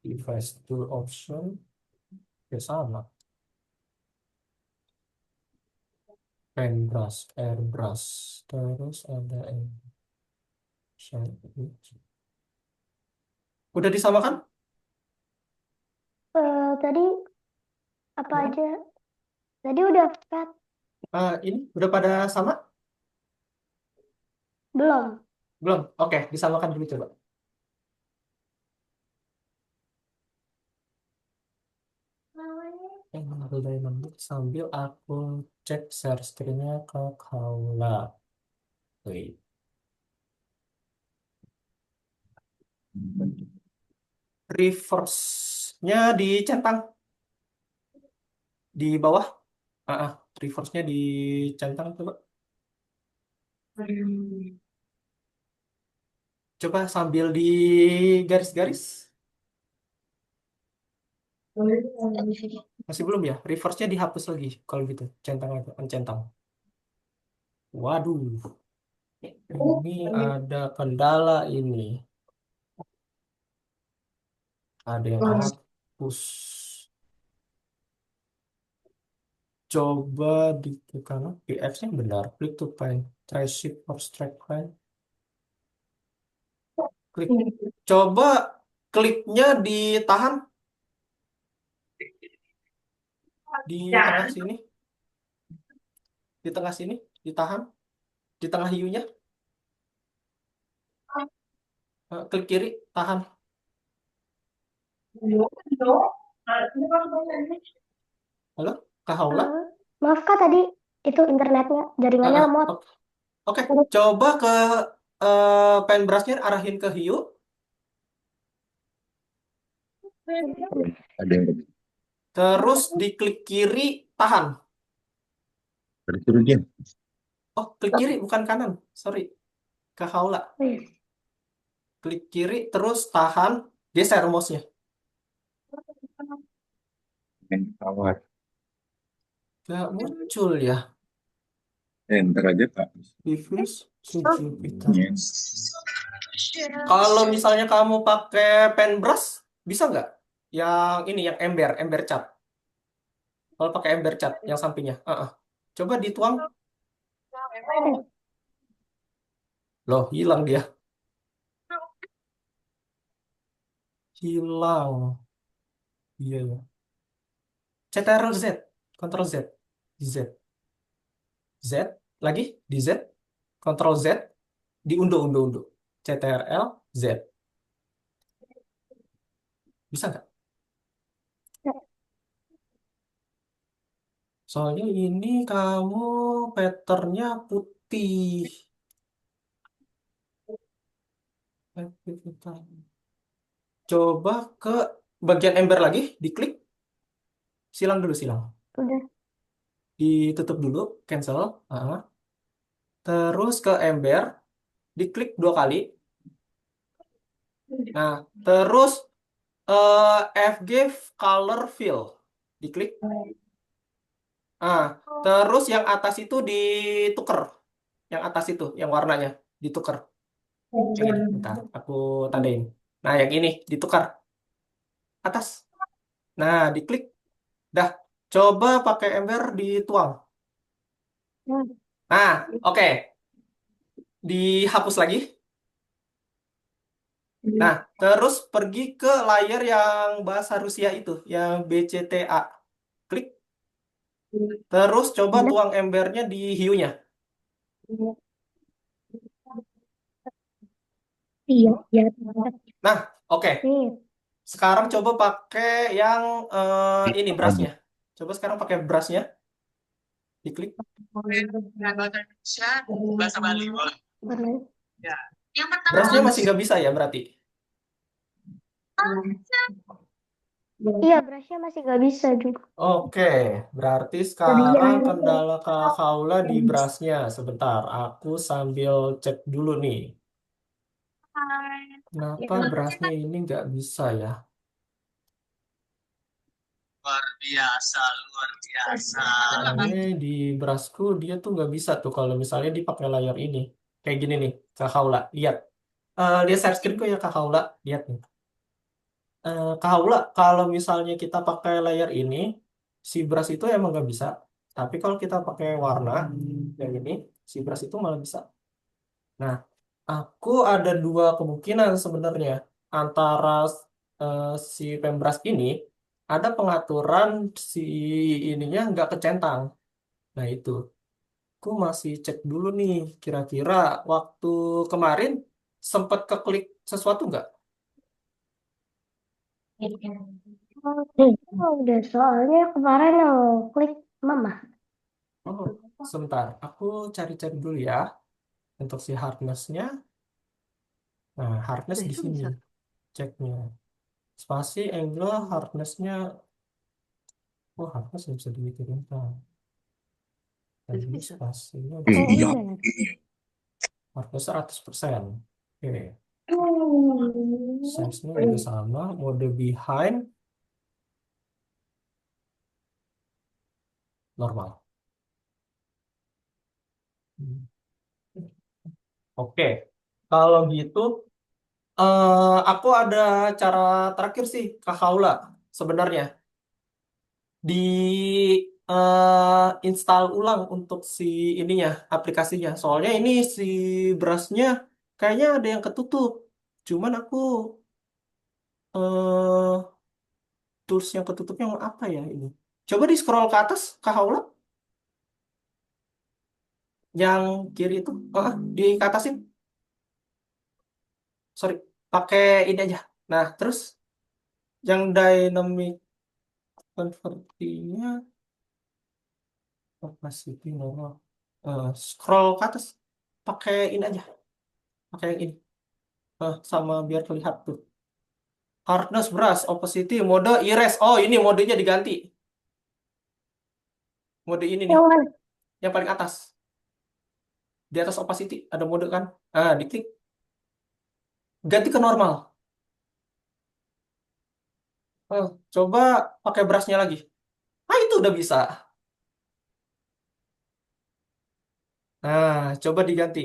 S1: Device tool option. Ya sama. Pen brush, airbrush. Terus ada shape. Udah disamakan?
S3: Tadi apa
S1: Hmm?
S3: aja? Tadi udah cut.
S1: Ini udah pada sama?
S3: Belum.
S1: Belum? Oke, disamakan dulu coba. Enable dynamic sambil aku cek share screen-nya ke Kaula. Wait. Reverse Reverse-nya dicentang di bawah. Reverse-nya dicentang coba. Coba sambil di garis-garis. Masih belum ya? Reverse-nya dihapus lagi kalau gitu. Centang aja, centang. Waduh, ini ada kendala ini. Ada yang kehapus. Coba di karena PF-nya benar. Click to find. Try shift or strike line. Klik. Coba kliknya ditahan di tengah sini. Di tengah sini. Ditahan. Di tengah hiunya. Klik kiri. Tahan. Halo? Kak Haula?
S3: Maaf Kak, tadi itu internetnya, jaringannya
S1: Ah,
S3: lemot.
S1: Oke. Coba ke pen brush-nya arahin ke hiu.
S4: Ada yang lebih.
S1: Terus diklik kiri. Tahan.
S4: Disuruh diam.
S1: Oh, klik kiri bukan kanan. Sorry. Kak Haula.
S3: Wih,
S1: Klik kiri terus tahan. Geser mouse-nya.
S4: Main pesawat.
S1: Gak muncul ya.
S4: Ntar aja Pak.
S1: Diffuse to Jupiter.
S4: Yes.
S1: Kalau misalnya kamu pakai pen brush, bisa nggak? Yang ini, yang ember, ember cat. Kalau pakai ember cat, yang sampingnya. Coba dituang. Loh, hilang dia. Hilang. Iya, ya. Ctrl Z. Ctrl Z. Z. Z. Lagi. Di Z. Ctrl Z. Diunduh, unduh, unduh. Ctrl Z. Bisa nggak? Soalnya ini kamu patternnya putih. Coba ke bagian ember lagi, diklik. Silang dulu, silang.
S3: udah.
S1: Ditutup dulu, cancel. Terus ke ember, diklik 2 kali. Nah, terus FG color fill, diklik. Terus yang atas itu dituker. Yang atas itu, yang warnanya dituker. Yang ini, bentar, aku tandain. Nah, yang ini ditukar atas. Nah, diklik. Dah, coba pakai ember dituang. Nah, oke. Dihapus lagi. Nah, terus pergi ke layar yang bahasa Rusia itu, yang BCTA. Klik. Terus coba tuang embernya di hiunya.
S3: Iya, iya.
S1: Nah, oke.
S3: Nih,
S1: Sekarang coba pakai yang ini
S4: Bisa aja.
S1: brushnya. Coba sekarang pakai brushnya. Diklik.
S3: warna.
S1: Brushnya masih nggak bisa ya berarti.
S3: Iya, brushnya masih nggak bisa juga.
S1: Oke, berarti
S3: Tadi
S1: sekarang kendala Kak Kaula di brushnya. Sebentar, aku sambil cek dulu nih. Kenapa brushnya ini nggak bisa ya?
S5: Luar biasa, luar biasa.
S1: Soalnya di brushku dia tuh nggak bisa tuh kalau misalnya dipakai layar ini. Kayak gini nih, Kak Kaula. Lihat. Lihat share screenku ya Kak Kaula. Lihat nih. Kak Kaula, kalau misalnya kita pakai layar ini, si brush itu emang nggak bisa. Tapi kalau kita pakai warna yang ini, si brush itu malah bisa. Nah, aku ada 2 kemungkinan sebenarnya antara eh, si pembras ini ada pengaturan si ininya nggak kecentang. Nah itu, aku masih cek dulu nih. Kira-kira waktu kemarin sempat keklik sesuatu nggak?
S3: Udah, soalnya kemarin lo klik mama.
S1: Oh, sebentar. Aku cari-cari dulu ya untuk si hardness-nya. Nah, hardness di sini ceknya. Spasi, angle, hardness-nya. Oh, hardness nggak bisa diturunkan. Dan
S2: Terus
S1: ini
S2: bisa.
S1: spasinya udah
S3: Oh,
S1: sama.
S4: Iya.
S3: udah.
S1: Hardness 100%. Oke.
S3: Hmm.
S1: Size-nya juga sama. Mode behind, normal. Hmm. Oke. Kalau gitu, aku ada cara terakhir sih, Kak Haula, sebenarnya. Di install ulang untuk si ininya, aplikasinya. Soalnya ini si brushnya kayaknya ada yang ketutup. Cuman aku eh tools yang ketutupnya yang apa ya ini? Coba di scroll ke atas, Kak Haula, yang kiri itu, di ke atasin. Sorry, pakai ini aja. Nah, terus yang dynamic convertinya opacity normal. Scroll ke atas, pakai ini aja, pakai yang ini. Sama biar terlihat tuh. Hardness brush, opacity, mode erase. Oh, ini modenya diganti. Mode ini nih,
S3: Yang mana?
S1: yang paling atas. Di atas opacity ada mode kan? Diklik, ganti ke normal. Coba pakai brushnya lagi. Itu udah bisa. Coba diganti.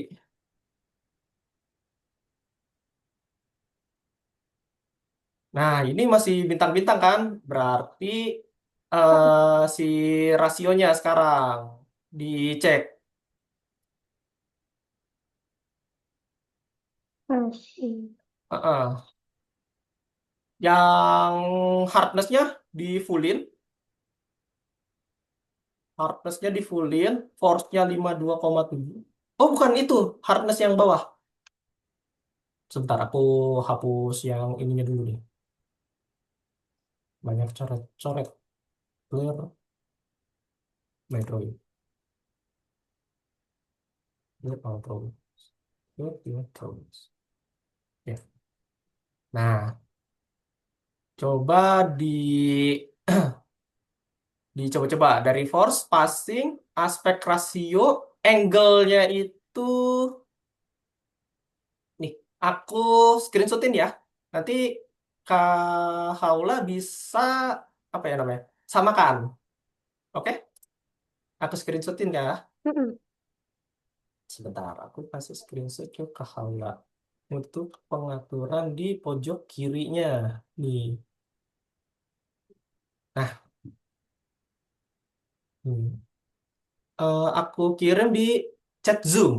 S1: Nah, ini masih bintang-bintang kan? Berarti si rasionya sekarang dicek.
S3: Masih.
S1: Heeh. Yang hardness-nya di fullin, force-nya 52,7. Oh, bukan itu, hardness yang bawah. Sebentar, aku hapus yang ininya dulu nih. Banyak coret-coret. Clear my drawing. Clear our drawing. Clear your drawings. Ya. Nah, coba dicoba-coba dari force, passing, aspek rasio, angle-nya itu nih, aku screenshotin ya. Nanti Kak Haula bisa apa ya namanya? Samakan. Oke? Aku screenshotin ya.
S3: Mm-mm.
S1: Sebentar, aku kasih screenshot ke Kak Haula untuk pengaturan di pojok kirinya. Nih. Nah, hmm. Aku kirim di chat Zoom.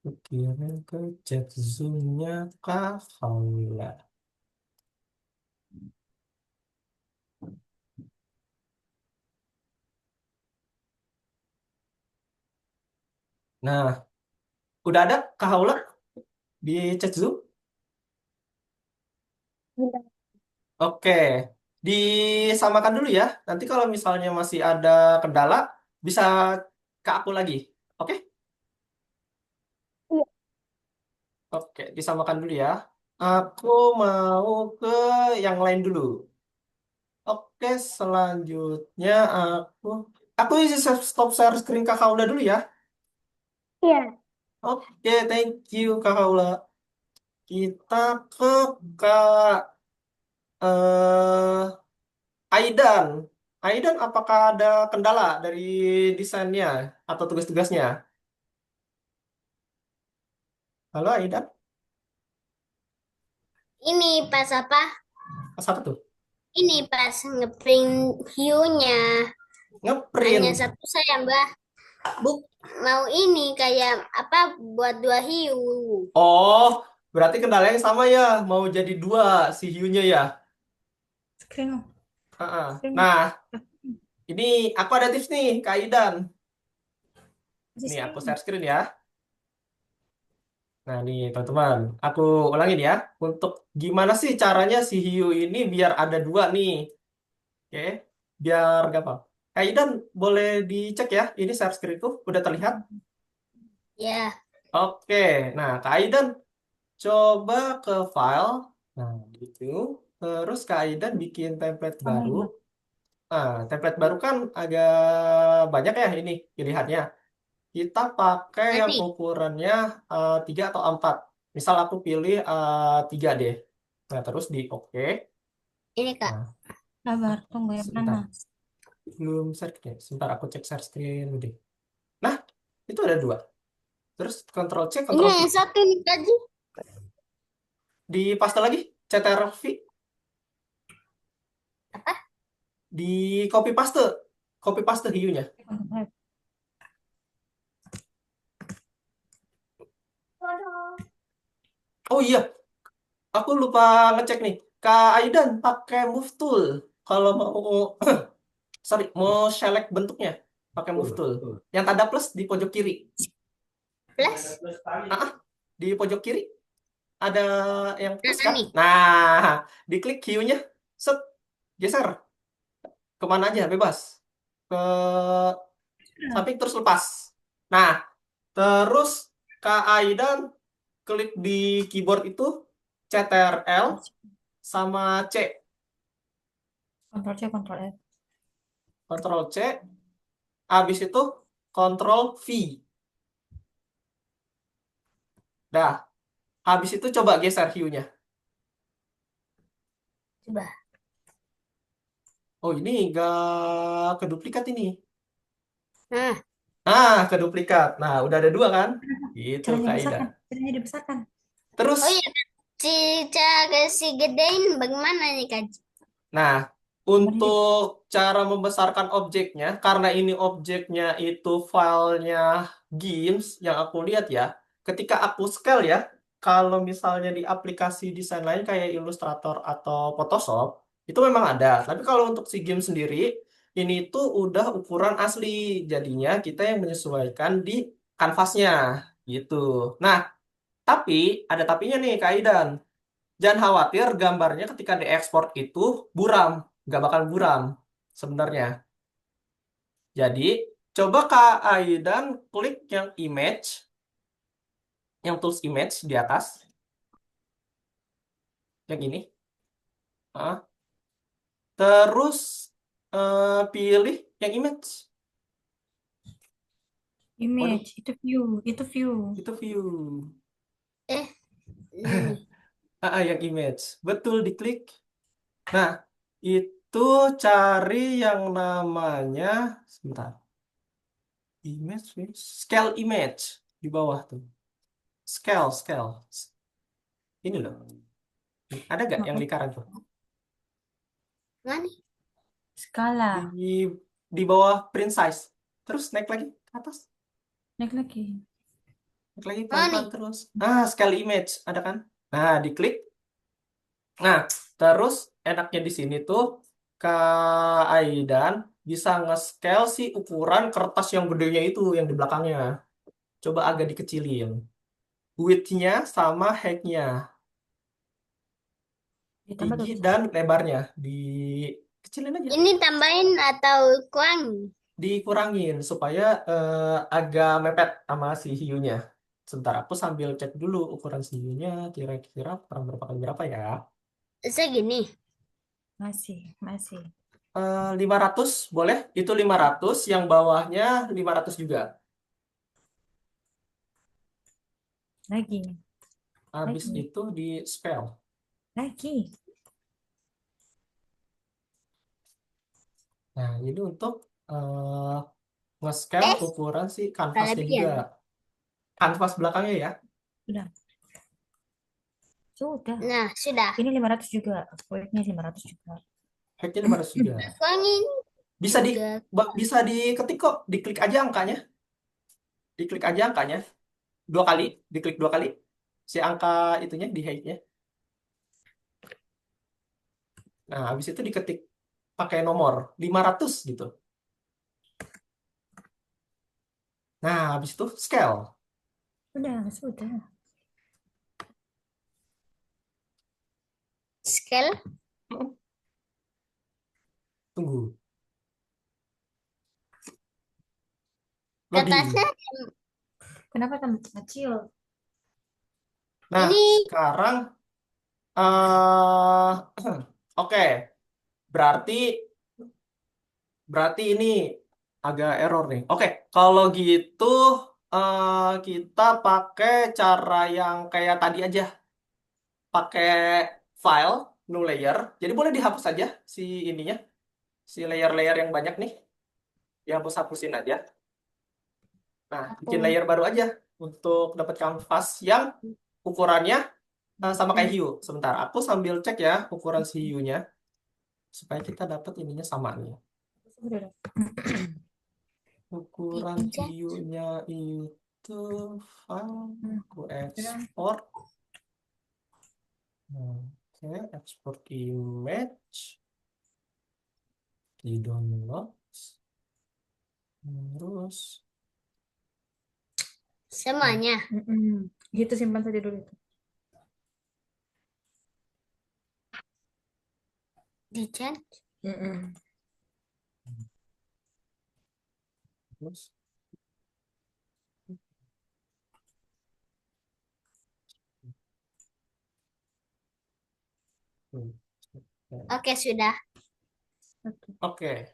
S1: Aku kirim ke chat Zoom-nya Kak Haula. Nah, udah ada Kak Haula di chat Zoom?
S3: Bentar.
S1: Oke, disamakan dulu ya. Nanti kalau misalnya masih ada kendala, bisa ke aku lagi. Oke?
S3: Iya.
S1: Oke, disamakan dulu ya. Aku mau ke yang lain dulu. Oke, selanjutnya aku isi stop share screen Kak Kaula dulu ya.
S3: Iya.
S1: Oke, thank you Kak Kaula. Kita ke Kak eh, Aidan. Aidan, apakah ada kendala dari desainnya atau tugas-tugasnya? Halo Aidan,
S6: Ini pas apa?
S1: pas apa tuh?
S6: Ini pas ngeprint hiunya. Hanya
S1: Ngeprint.
S6: satu saya, Mbak. Buk, mau ini kayak apa buat dua hiu.
S1: Oh, berarti kendalanya sama ya. Mau jadi dua si hiunya ya.
S2: Screen. Screen.
S1: Nah, ini aku ada tips nih, Kak Aidan.
S2: Masih
S1: Nih, aku
S2: screen.
S1: share screen ya. Nah, nih teman-teman, aku ulangin ya. Untuk gimana sih caranya si hiu ini biar ada dua nih. Oke, biar gampang. Kak Aidan, boleh dicek ya. Ini share screen tuh udah terlihat.
S6: Ya,
S1: Oke, nah Kak Aidan coba ke file. Nah, gitu. Terus Kak Aidan bikin template baru. Nah, template baru kan agak banyak ya ini pilihannya. Kita pakai yang
S6: Nanti,
S1: ukurannya 3 atau 4. Misal aku pilih 3 deh. Nah, terus di oke.
S6: ini Kak.
S1: Nah,
S2: Sabar, tunggu yang
S1: sebentar.
S2: mana?
S1: Belum share screen. Sebentar aku cek share screen dulu deh. Nah, itu ada 2. Terus Ctrl C,
S6: Ini
S1: Ctrl V.
S6: yang satu nih Kak.
S1: Di paste lagi, Ctrl V.
S6: Apa?
S1: Di copy paste. Copy paste hiunya. Oh iya, aku lupa ngecek nih. Kak Aidan pakai move tool. Kalau mau, sorry, mau select bentuknya. Pakai move tool. Yang tanda plus di pojok kiri.
S6: Plus.
S1: Di pojok kiri ada yang plus
S6: Nah
S1: kan?
S6: nih.
S1: Nah, diklik hiunya. Set, geser. Kemana aja, bebas. Ke samping terus lepas. Nah, terus Kak Aidan klik di keyboard itu CTRL sama C.
S2: Kontrol C, Kontrol F.
S1: Ctrl C, habis itu Ctrl V. Dah, habis itu coba geser hiunya.
S6: Coba.
S1: Oh, ini gak keduplikat ini.
S6: Nah,
S1: Keduplikat. Nah, udah ada 2 kan? Gitu,
S2: Caranya
S1: Kak Ida.
S2: besarkan, caranya dibesarkan.
S1: Terus,
S6: oh iya, cara kasih gedein bagaimana nih Kak?
S1: nah,
S2: Gambarnya
S1: untuk cara membesarkan objeknya, karena ini objeknya itu filenya GIMS yang aku lihat ya, ketika aku scale ya, kalau misalnya di aplikasi desain lain kayak Illustrator atau Photoshop, itu memang ada. Tapi kalau untuk si GIMS sendiri, ini tuh udah ukuran asli. Jadinya kita yang menyesuaikan di kanvasnya, gitu. Nah, tapi ada tapinya nih, Kak Aidan. Jangan khawatir, gambarnya ketika diekspor itu buram, nggak bakal buram sebenarnya. Jadi, coba Kak Aidan klik yang image, yang tools image di atas, yang ini. Ah. Terus pilih yang image, waduh,
S2: Image, itu view, itu view.
S1: itu view.
S6: Ini nih.
S1: Yang image, betul diklik. Nah, itu cari yang namanya, sebentar, image, scale image di bawah tuh. Scale. Ini loh. Ada gak yang lingkaran tuh?
S6: Mana nih?
S2: Skala,
S1: Di di bawah print size. Terus naik lagi ke atas.
S2: naik lagi.
S1: Naik lagi
S6: Mana
S1: pelan-pelan
S6: nih?
S1: terus. Scale image. Ada kan? Nah, diklik. Nah, terus enaknya di sini tuh Kak Aidan bisa nge-scale si ukuran kertas yang gedenya itu yang di belakangnya. Coba agak dikecilin. Width-nya sama height-nya.
S2: Ditambah
S1: Tinggi
S2: tuh.
S1: dan lebarnya. Dikecilin aja.
S6: Ini tambahin atau kurang?
S1: Dikurangin supaya agak mepet sama si hiunya. Sebentar, aku sambil cek dulu ukuran si hiunya kira-kira kurang berapa kali berapa ya.
S6: Segini.
S2: Masih.
S1: 500 boleh? Itu 500, yang bawahnya 500 juga.
S2: Lagi,
S1: Habis
S2: lagi,
S1: itu di spell.
S2: lagi.
S1: Nah, ini untuk nge-scale ukuran si kanvasnya juga.
S6: Kelebihan.
S1: Kanvas belakangnya ya.
S2: Sudah.
S6: Nah, sudah.
S2: Ini 500 juga. Weight-nya 500 juga.
S1: Height-nya 500 juga.
S6: Kurangin
S1: Bisa di
S6: juga.
S1: bisa diketik kok, diklik aja angkanya. Diklik aja angkanya. 2 kali, diklik 2 kali. Si angka itunya di height-nya. Nah, habis itu diketik pakai nomor 500 gitu. Nah, habis itu scale.
S2: Sudah.
S6: Scale.
S1: Tunggu. Loading.
S6: Kertasnya
S2: Kenapa tambah kecil?
S1: Nah,
S6: Ini
S1: sekarang eh oke, berarti berarti ini agak error nih. Oke, kalau gitu kita pakai cara yang kayak tadi aja, pakai file new layer. Jadi boleh dihapus aja si ininya, si layer-layer yang banyak nih, dihapus-hapusin aja. Nah, bikin layer baru aja untuk dapat kanvas yang ukurannya sama kayak hiu. Sebentar, aku sambil cek ya ukuran si hiunya supaya kita dapat ininya sama nih. Ukuran
S6: Dipencet.
S1: hiunya itu file aku ekspor. Oke, ekspor image di download. Terus
S6: Semuanya.
S7: Gitu simpan saja dulu itu.
S6: Dicet.
S1: terus
S6: Oke, sudah.
S1: Oke,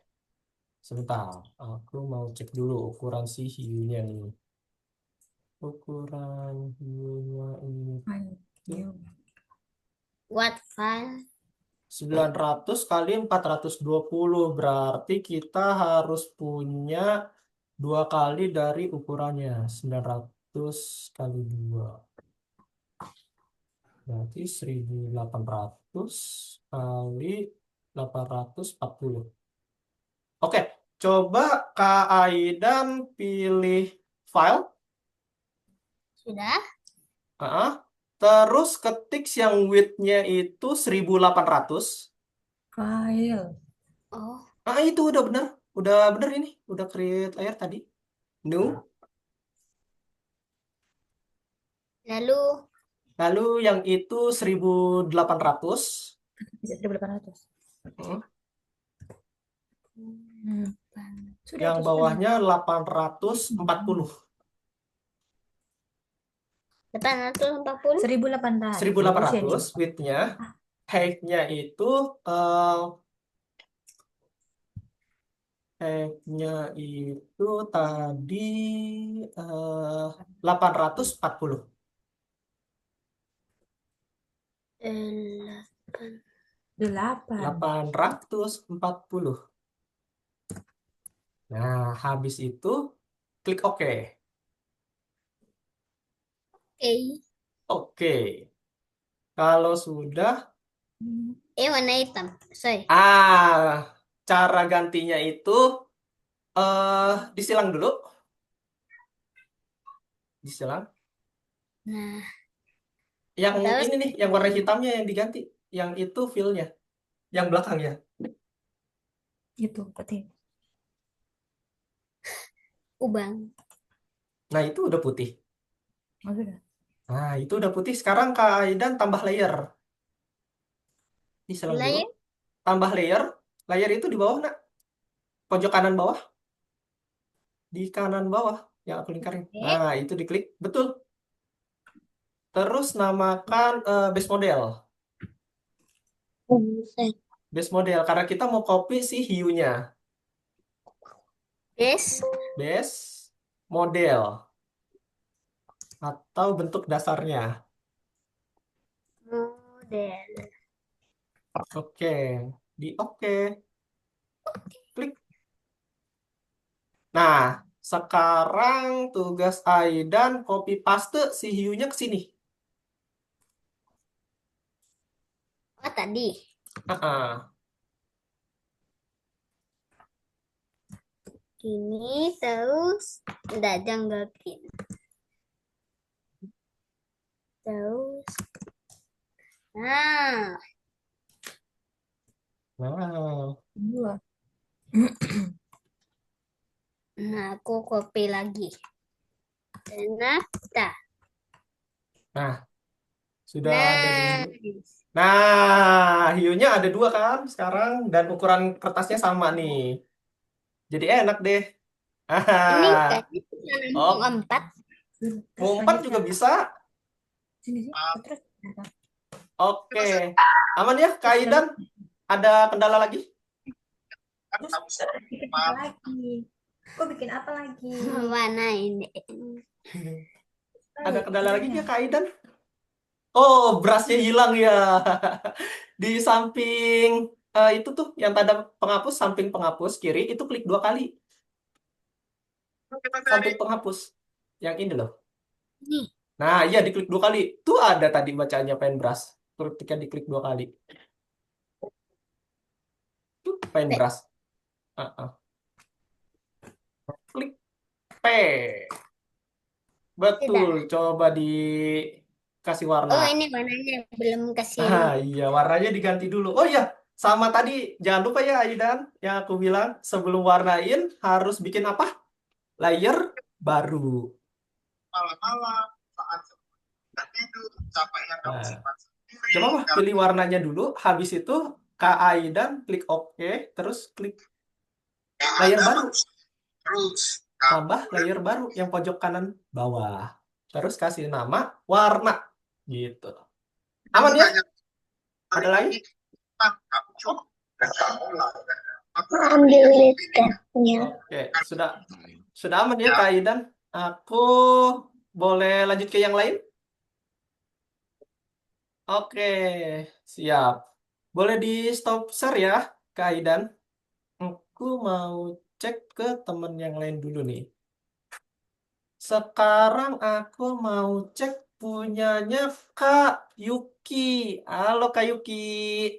S1: sebentar. Aku mau cek dulu ukuran si hiunya nih. Ukuran hiunya ini
S6: What file?
S1: 900 kali 420, berarti kita harus punya 2 kali dari ukurannya. 900 kali 2 berarti 1800 kali 840. Oke, coba Kak Aidan pilih file.
S6: Sudah?
S1: Ah, terus ketik yang width-nya itu 1800.
S7: File.
S6: Oh,
S1: Itu udah bener. Udah bener ini. Udah create layer tadi. New.
S6: lalu
S1: Lalu yang itu 1800.
S7: Bisa 1800.
S1: Hmm.
S7: Sudah
S1: Yang
S7: itu sudah.
S1: bawahnya 840.
S6: 840.
S7: 1800.
S1: 1800 width-nya. Height-nya itu tadi 840.
S7: 8.
S1: 840. Nah, habis itu klik OK.
S6: Oke.
S1: Oke. Kalau sudah,
S6: Warna hitam. Sorry.
S1: cara gantinya itu disilang dulu. Disilang.
S6: Nah,
S1: Yang
S6: Terus?
S1: ini nih, yang warna hitamnya yang diganti. Yang itu fill-nya. Yang belakangnya.
S7: Itu putih.
S6: ubang.
S1: Nah, itu udah putih.
S7: Oh, sudah.
S1: Nah, itu udah putih. Sekarang Kak Aidan tambah layer. Disilang dulu.
S6: Layer?
S1: Tambah layer. Layer itu di bawah, nak. Pojok kanan bawah. Di kanan bawah yang aku lingkarin.
S6: Oke.
S1: Nah, itu diklik. Betul. Terus namakan base model. Base model. Karena kita mau copy si hiunya.
S6: Base.
S1: Base model. Atau bentuk dasarnya.
S6: Model.
S1: Oke. Di oke. Klik. Nah, sekarang tugas Aidan copy paste si hiunya ke sini.
S6: Oh, tadi.
S1: Ah,
S6: Ini terus janggakin. Terus. Nah,
S1: Wow.
S7: Dua.
S6: aku copy lagi. Ternyata.
S1: Nah, sudah ada dua.
S6: Nice.
S1: Nah, hiunya ada 2 kan sekarang dan ukuran kertasnya sama nih. Jadi enak deh.
S6: Ini
S1: Ah,
S6: kayaknya cuma
S1: oh,
S6: nampung 4.
S1: mau 4 juga bisa.
S7: Sini sih. Terus.
S1: Oke. Aman ya, Kak Aidan? Ada kendala lagi?
S7: Terus bikin apa lagi? Kok bikin apa lagi?
S6: Mana ini?
S1: Ada kendala lagi nggak, Kak Aidan? Oh, berasnya hilang ya. Di samping itu tuh yang tanda penghapus, samping penghapus kiri itu klik 2 kali. Samping penghapus. Yang ini loh.
S6: Nih.
S1: Nah, iya diklik 2 kali. Tuh ada tadi bacanya paintbrush. Ketika diklik 2 kali. Tuh paintbrush. Uh-uh. Klik P. Betul. Coba dikasih warna.
S6: Oh, ini warnanya belum kasih.
S1: Ah, iya, warnanya diganti dulu. Oh iya, sama tadi jangan lupa ya Aidan, yang aku bilang sebelum warnain harus bikin apa? Layer baru.
S8: Malam-malam saat sudah tidur, capek yang kamu
S1: Nah,
S8: simpan sendiri.
S1: coba mah pilih warnanya dulu, habis itu Kak Aidan klik OK, terus klik layer baru.
S8: Terus
S1: Tambah layer baru yang pojok kanan bawah. Terus kasih nama warna gitu. Aman ya? Ada lagi?
S8: kamu cukup dan kamu lakukan.
S3: Ambil listnya.
S1: Oke, sudah aman ya Kak Aidan? Aku boleh lanjut ke yang lain? Oke, siap. Boleh di stop share ya, Kak Aidan. Aku mau cek ke temen yang lain dulu nih. Sekarang aku mau cek punyanya Kak Yuki. Halo Kak Yuki.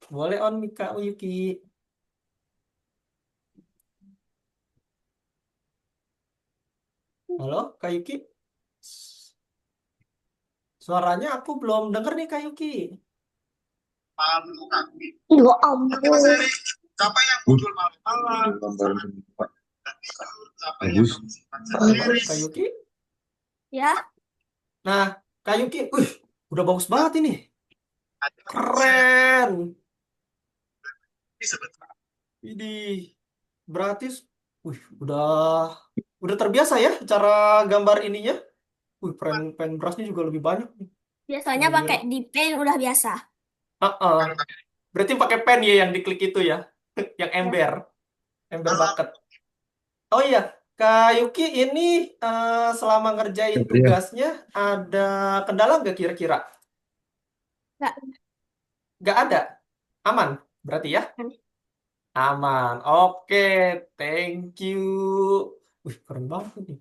S1: Boleh on mic Kak Yuki. Halo Kak Yuki. Suaranya aku belum denger nih Kak Yuki.
S8: Malu kaki.
S3: Ya ampun.
S8: Siapa yang muncul malam-malam?
S4: Gambar Pak.
S8: Siapa yang
S4: Bagus.
S8: kamu simpan sendiri?
S1: Kak Yuki.
S6: Ya.
S1: Nah, Kak Yuki, udah bagus banget ini. Keren.
S8: Sebentar.
S1: Ini berarti, udah terbiasa ya cara gambar ininya. Pen brushnya juga lebih banyak nih.
S6: Biasanya
S1: Oh, iya.
S6: pakai di pen udah biasa.
S1: Berarti pakai pen ya yang diklik itu ya, yang ember bucket. Oh iya, Kak Yuki ini selama ngerjain
S4: Iya.
S1: tugasnya ada kendala nggak kira-kira?
S6: Nggak.
S1: Nggak ada, aman berarti ya? Aman. Oke, thank you. Keren banget nih.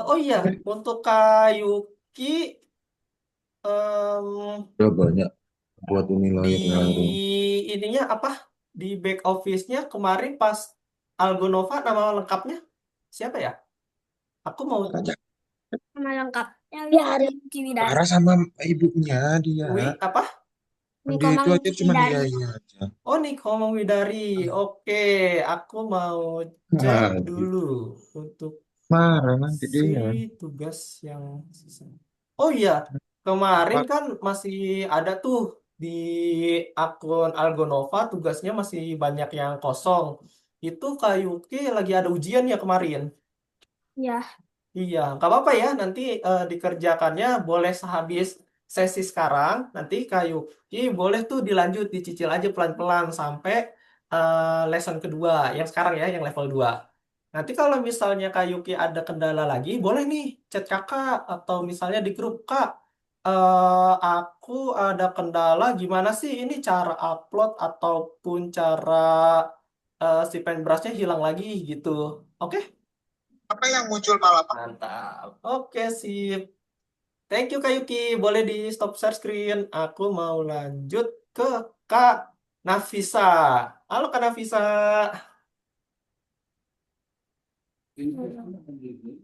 S1: Oh iya, untuk Kak Yuki em,
S4: Udah banyak buat ini
S1: di
S4: layar.
S1: ininya apa? Di back office-nya kemarin pas Algonova nama lengkapnya siapa ya? Aku mau
S6: Nama lengkapnya
S3: Biarin.
S6: Widi Widari.
S4: Clara sama ibunya dia.
S1: apa?
S4: Dia itu aja cuma dia aja.
S1: Oh, Niko Widari. Oke, aku mau cek
S4: Ah,
S1: dulu untuk
S4: marah nanti
S1: si
S4: dia.
S1: tugas yang sisa. Oh iya, kemarin kan masih ada tuh di akun Algonova tugasnya masih banyak yang kosong. Itu Kak Yuki lagi ada ujian ya kemarin.
S6: Ya.
S1: Iya, nggak apa-apa ya. Nanti dikerjakannya boleh sehabis sesi sekarang. Nanti Kak Yuki boleh tuh dilanjut, dicicil aja pelan-pelan sampai lesson kedua. Yang sekarang ya, yang level 2. Nanti kalau misalnya Kak Yuki ada kendala lagi, boleh nih chat kakak. Atau misalnya di grup, Kak, aku ada kendala, gimana sih ini cara upload ataupun cara si paintbrushnya hilang lagi gitu. Oke?
S8: Apa yang muncul malam?
S1: Mantap. Oke, sip. Thank you, Kak Yuki. Boleh di stop share screen. Aku mau lanjut ke Kak Nafisa. Halo, Kak Nafisa.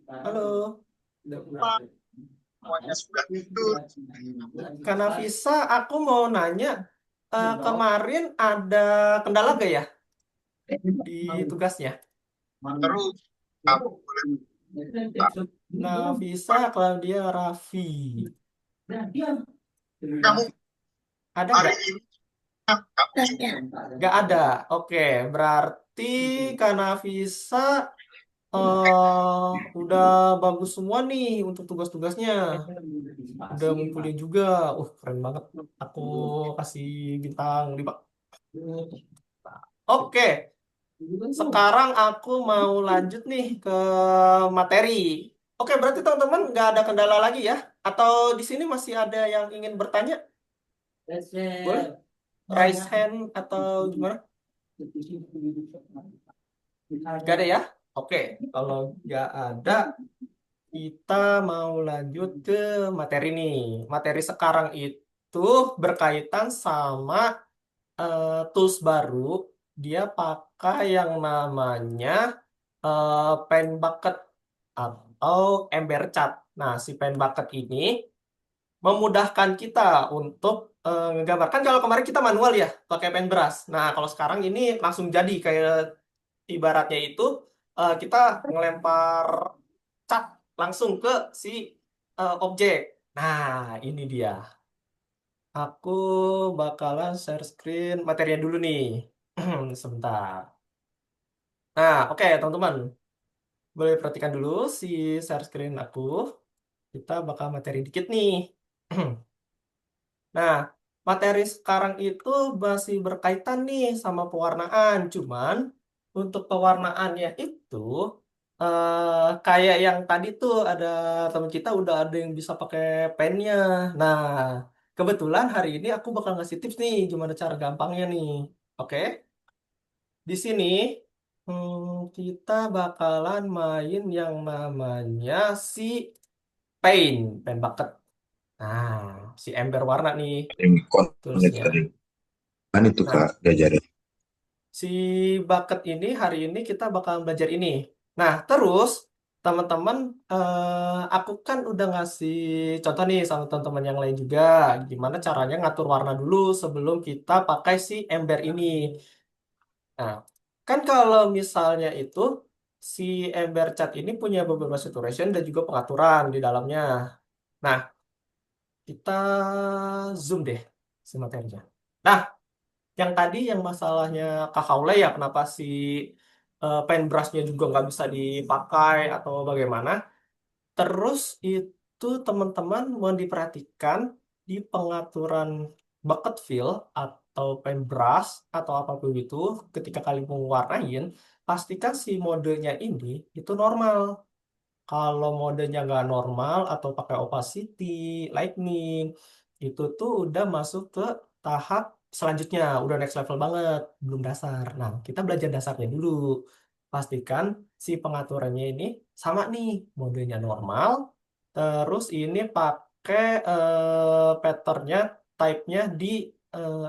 S1: Halo.
S8: Semuanya sudah tidur.
S1: Kak Nafisa, aku mau nanya. Kemarin ada kendala gak ya di tugasnya?
S8: Terus kamu boleh
S1: Nafisa, Claudia, Raffi.
S8: kamu
S1: Ada
S8: hari
S1: nggak?
S8: ini kamu
S1: Nggak ada. Oke, berarti Kak Nafisa udah bagus semua nih untuk tugas-tugasnya. Udah ngumpulin juga. Keren banget. Aku kasih bintang 5. Oke, sekarang aku mau lanjut nih ke materi. Oke, berarti teman-teman nggak ada kendala lagi ya? Atau di sini masih ada yang ingin bertanya? Boleh? Raise hand atau gimana? Gak ada ya? Oke, kalau nggak ada, kita mau lanjut ke materi nih. Materi sekarang itu berkaitan sama tools baru. Dia pakai yang namanya Paint Bucket atau Ember Chat. Nah, si Paint Bucket ini memudahkan kita untuk menggambarkan. Kalau kemarin kita manual ya, pakai paintbrush. Nah, kalau sekarang ini langsung jadi kayak ibaratnya itu kita ngelempar cat langsung ke si objek. Nah, ini dia. Aku bakalan share screen materinya dulu nih. Sebentar. Nah, oke teman-teman. Boleh perhatikan dulu si share screen aku. Kita bakal materi dikit nih. Nah, materi sekarang itu masih berkaitan nih sama pewarnaan. Cuman untuk pewarnaannya itu kayak yang tadi tuh ada teman kita udah ada yang bisa pakai pennya. Nah, kebetulan hari ini aku bakal ngasih tips nih gimana cara gampangnya nih. Oke, di sini kita bakalan main yang namanya si Paint Bucket. Nah, si ember warna nih
S4: Yang connect
S1: toolsnya.
S4: tadi. Kan itu Kak,
S1: Nah,
S4: diajarin.
S1: si bucket ini hari ini kita bakal belajar ini. Nah, terus teman-teman, aku kan udah ngasih contoh nih sama teman-teman yang lain juga, gimana caranya ngatur warna dulu sebelum kita pakai si ember ini. Nah, kan kalau misalnya itu si ember cat ini punya beberapa saturation dan juga pengaturan di dalamnya. Nah, kita zoom deh si materinya. Nah, yang tadi yang masalahnya Kak Haule ya kenapa si paintbrushnya juga nggak bisa dipakai atau bagaimana. Terus itu teman-teman mau diperhatikan di pengaturan bucket fill atau paintbrush atau apapun itu ketika kalian mau warnain pastikan si modenya ini itu normal. Kalau modenya nggak normal atau pakai opacity, lightning, itu tuh udah masuk ke tahap selanjutnya, udah next level banget, belum dasar. Nah, kita belajar dasarnya dulu. Pastikan si pengaturannya ini sama nih, modenya normal, terus ini pakai patternnya, type-nya di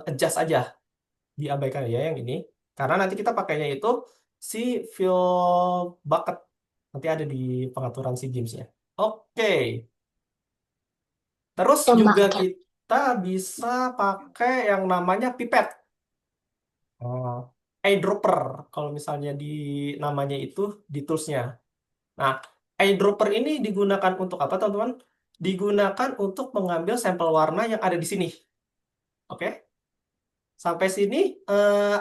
S1: adjust aja, diabaikan ya yang ini. Karena nanti kita pakainya itu si fill bucket. Nanti ada di pengaturan si gamesnya. Oke. Terus juga
S3: Tembakan.
S1: kita bisa pakai yang namanya pipet. Oh, eyedropper. Kalau misalnya di namanya itu di toolsnya. Nah, eyedropper ini digunakan untuk apa, teman-teman? Digunakan untuk mengambil sampel warna yang ada di sini. Oke? Sampai sini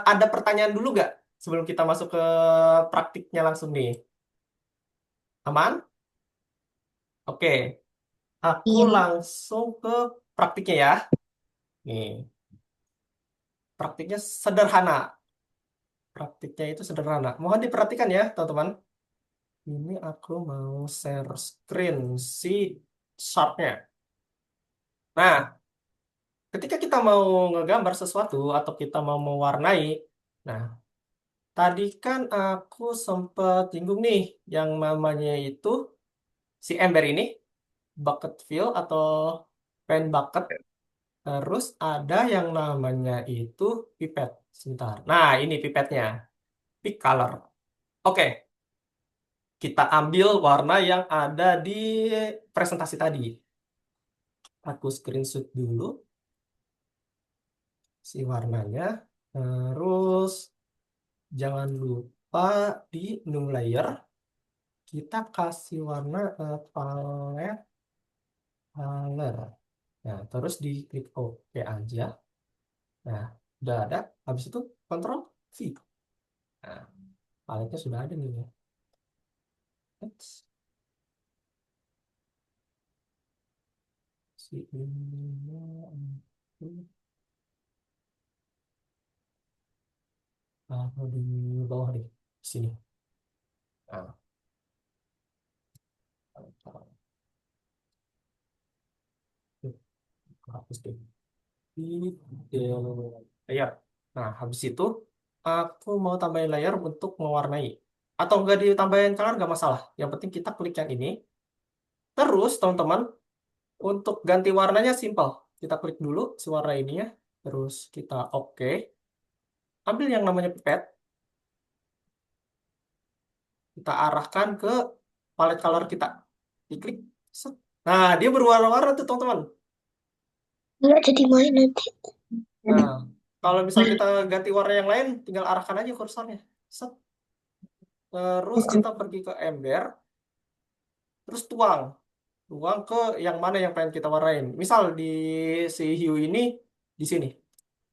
S1: ada pertanyaan dulu nggak sebelum kita masuk ke praktiknya langsung nih? Aman? Oke. Aku
S3: Iya.
S1: langsung ke praktiknya ya. Nih, praktiknya sederhana. Praktiknya itu sederhana. Mohon diperhatikan ya, teman-teman. Ini aku mau share screen si chartnya. Nah, ketika kita mau ngegambar sesuatu atau kita mau mewarnai, nah, tadi kan aku sempat singgung nih, yang namanya itu si ember ini, bucket fill atau pen bucket. Terus ada yang namanya itu pipet. Sebentar. Nah, ini pipetnya. Pick color. Oke, kita ambil warna yang ada di presentasi tadi. Aku screenshot dulu si warnanya. Terus jangan lupa di new layer kita kasih warna palette color. Nah, terus di klik OK aja. Nah, udah ada. Habis itu Ctrl V. Nah, paletnya sudah ada nih. Eits. Si ininya itu taruh di bawah deh, sini. Nah, taruh. Yuk, hapus deh. Detail layar. Nah, habis itu aku mau tambahin layar untuk mewarnai. Atau enggak ditambahin color nggak masalah. Yang penting kita klik yang ini. Terus teman-teman, untuk ganti warnanya simpel. Kita klik dulu si warna ininya. Terus kita oke. Ambil yang namanya pipet. Kita arahkan ke palette color kita. Diklik. Set. Nah, dia berwarna-warna tuh teman-teman.
S3: Nggak jadi main nanti.
S1: Nah, kalau misal kita ganti warna yang lain, tinggal arahkan aja kursornya. Set. Terus kita pergi ke ember, terus tuang. Tuang ke yang mana yang pengen kita warnain. Misal di si hiu ini, di sini.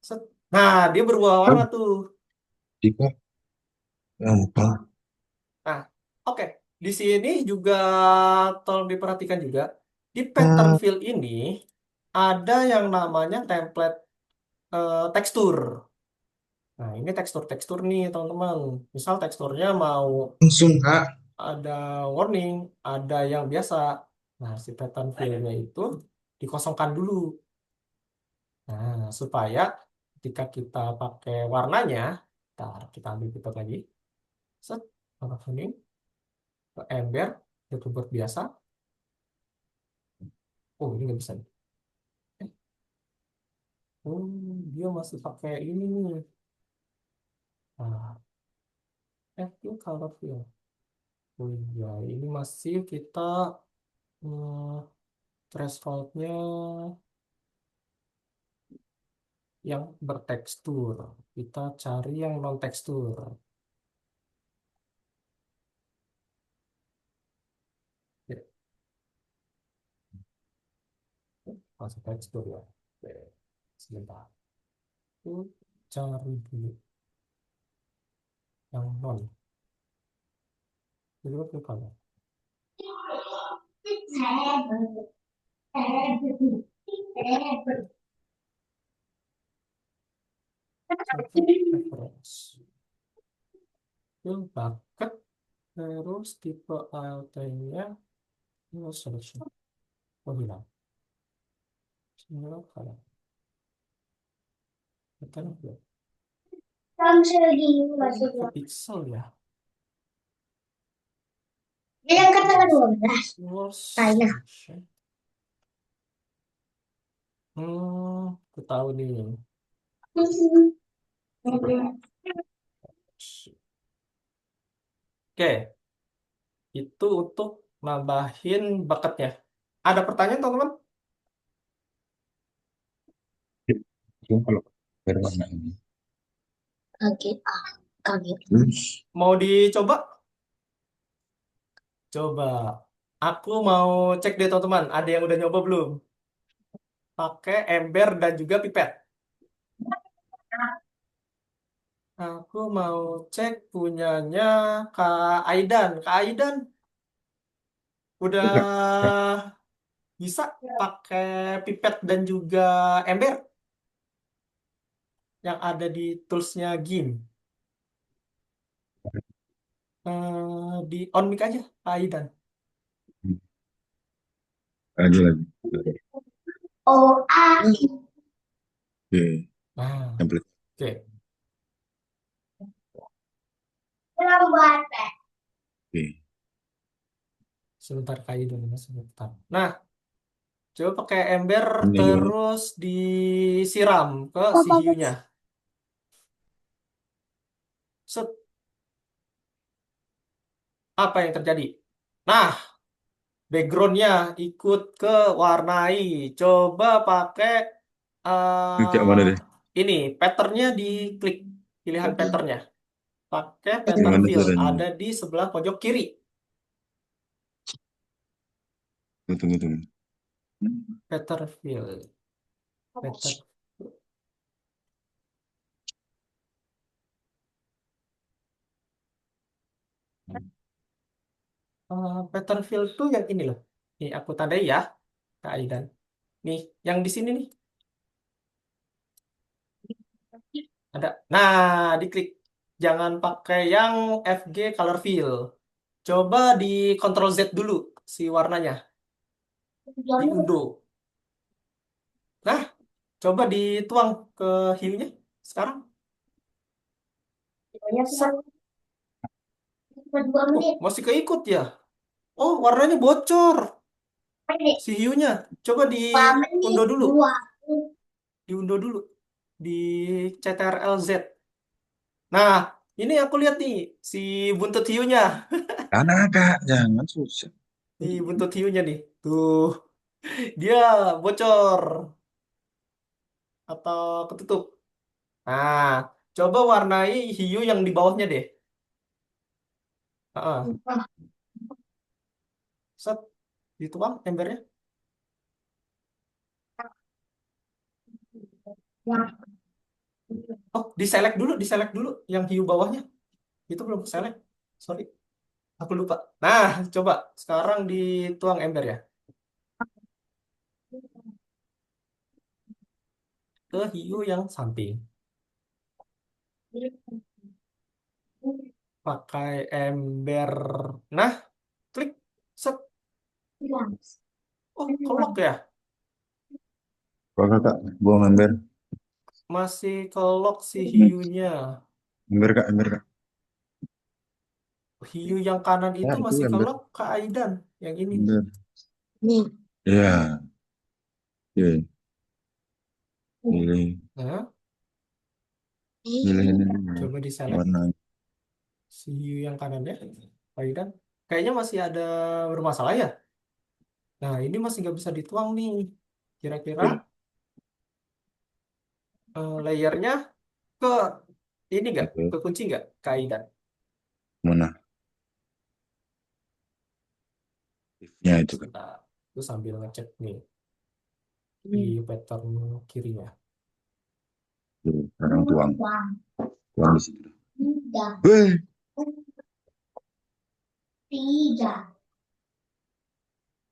S1: Set. Nah, dia berubah warna tuh.
S4: Tiga. Gampang.
S1: Nah, oke. Di sini juga tolong diperhatikan juga. Di pattern fill ini, ada yang namanya template tekstur. Nah, ini tekstur-tekstur nih, teman-teman. Misal teksturnya mau
S4: Langsung, Kak.
S1: ada warning, ada yang biasa. Nah, si pattern fill-nya itu dikosongkan dulu. Nah, supaya ketika kita pakai warnanya, kita ambil pipet lagi, set, warna kuning, ke ember, ke keyboard biasa. Oh, ini nggak bisa nih. Eh, Oh, dia masih pakai ini nih. Nah, active color fill. Oh iya, ini masih kita thresholdnya yang bertekstur. Kita cari yang non tekstur. Ya, masih tekstur ya. Oke, sebentar. Itu cari dulu yang non. Itu apa color? Reference. Itu bucket. Terus tipe ALT-nya selection. Oh hilang. Single color. Bukan ya. Ke pixel ya.
S3: Yang kata ke-12.
S1: Source
S3: China.
S1: selection. Aku tahu nih. Oke, itu untuk nambahin bucketnya. Ada pertanyaan teman-teman?
S4: Cuma kalau berwarna ini.
S3: Kaget. Kaget.
S4: Terus,
S1: Mau dicoba? Coba. Aku mau cek deh teman-teman. Ada yang udah nyoba belum? Pakai ember dan juga pipet. Aku mau cek punyanya Kak Aidan. Kak Aidan udah
S4: Kak,
S1: bisa pakai pipet dan juga ember yang ada di toolsnya GIMP. Di on mic aja, Kak Aidan.
S4: lagi.
S3: Oh,
S4: Oke,
S1: Nah,
S4: template.
S1: oke.
S3: lambat.
S4: Oke.
S1: Sebentar Kak Aidan, sebentar. Nah, coba pakai ember
S4: Ini gimana?
S1: terus disiram ke
S3: Oh,
S1: si
S3: bagus.
S1: hiunya. Set, apa yang terjadi? Nah, backgroundnya ikut ke warnai. Coba pakai
S4: Kayak mana
S1: eh
S4: deh?
S1: ini patternnya diklik pilihan patternnya. Pakai
S4: Yang
S1: pattern
S4: mana
S1: fill
S4: caranya?
S1: ada di sebelah pojok kiri.
S4: Tunggu.
S1: Pattern fill. Pattern. Pattern fill tuh yang ini loh. Nih aku tandai ya, Kak Aidan. Nih, yang di sini nih ada. Nah, diklik. Jangan pakai yang FG color fill. Coba di Ctrl Z dulu si warnanya, diundo. Nah, coba dituang ke hue-nya sekarang. Set. Masih keikut ya? Oh, warnanya bocor si hue-nya. Coba diundo dulu. Diundo dulu. Di Ctrl Z. Nah, ini aku lihat nih si buntut hiunya.
S4: Karena kak, jangan susah.
S1: Nih buntut hiunya nih. Tuh, dia bocor atau ketutup. Nah, coba warnai hiu yang di bawahnya deh. Heeh. Set, dituang embernya. Oh, diselect dulu yang hiu bawahnya. Itu belum select. Sorry, aku lupa. Nah, coba sekarang dituang ember ya ke hiu yang samping. Pakai ember. Nah, klik. Set. Oh, kelok ya.
S4: Kalau kakak, buang ember.
S1: Masih kelok si hiunya.
S4: Ember kak.
S1: Hiu yang kanan
S4: Ya,
S1: itu
S4: itu
S1: masih
S4: ember.
S1: kelok ke Aidan. Yang ini.
S4: Ember.
S2: Nih.
S4: Iya. Oke. Pilih,
S1: Nah,
S4: pilih ini dulu.
S1: coba di select
S4: Warna.
S1: si hiu yang kanan ya. Aidan. Kayaknya masih ada bermasalah ya. Nah, ini masih nggak bisa dituang nih. Kira-kira layernya ke ini nggak?
S4: Oke.
S1: Ke kunci nggak? Ke Aidan.
S4: Mana? If-nya itu kan.
S1: Sebentar. Itu sambil ngecek nih di pattern kirinya.
S4: Tuh, sekarang tuang. Tuang di situ. Weh,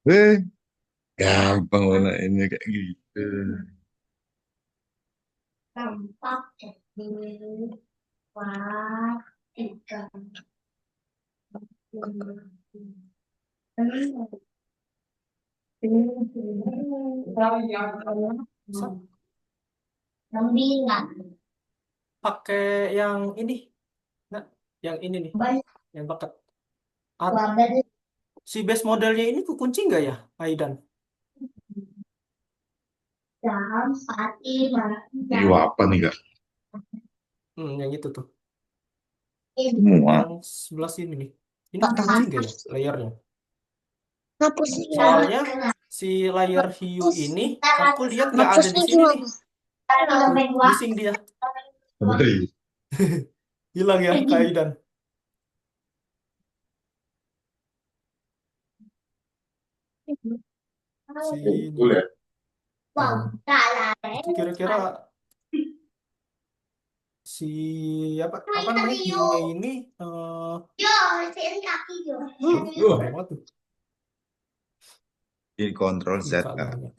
S4: weh. Gampang warna ini kayak gitu.
S1: Set. Pakai yang ini. Nah, yang ini nih. Yang paket. Si base modelnya ini kekunci nggak ya, Aidan?
S4: Ini apa nih kak?
S1: Yang itu tuh.
S4: Semua.
S1: Yang sebelah sini nih. Ini kekunci nggak ya layernya?
S3: Hapus
S1: Soalnya si layer hiu ini aku lihat nggak ada di sini nih. Tuh, missing dia.
S4: Kembali.
S1: Hilang ya, Kak Aidan. Sini.
S4: Betul ya?
S1: Itu kira-kira si apa namanya hiunya ini banyak banget tuh
S4: Ini kontrol Z kak.
S1: colornya.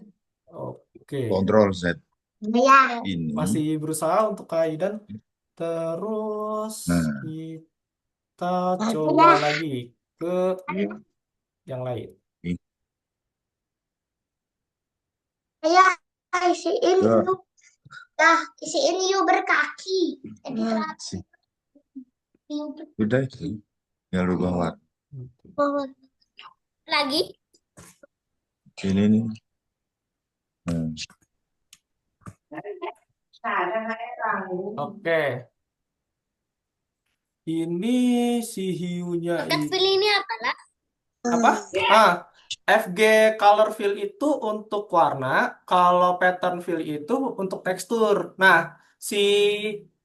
S1: Oke,
S4: Kontrol Z.
S3: Ya.
S4: Ini.
S1: masih berusaha untuk Kak Aidan. Terus
S4: Nah.
S1: kita coba lagi ke yang lain.
S4: Ini.
S3: Ya, isiin
S4: Ya.
S3: yuk. Dah, isiin yuk berkaki.
S4: Udah itu. Ya rubah warna.
S6: Lagi.
S4: Ini nih. Hmm.
S1: Oke. Ini si hiunya
S6: Paket fill ini apa lah?
S1: apa? FG color fill itu untuk warna, kalau pattern fill itu untuk tekstur. Nah, si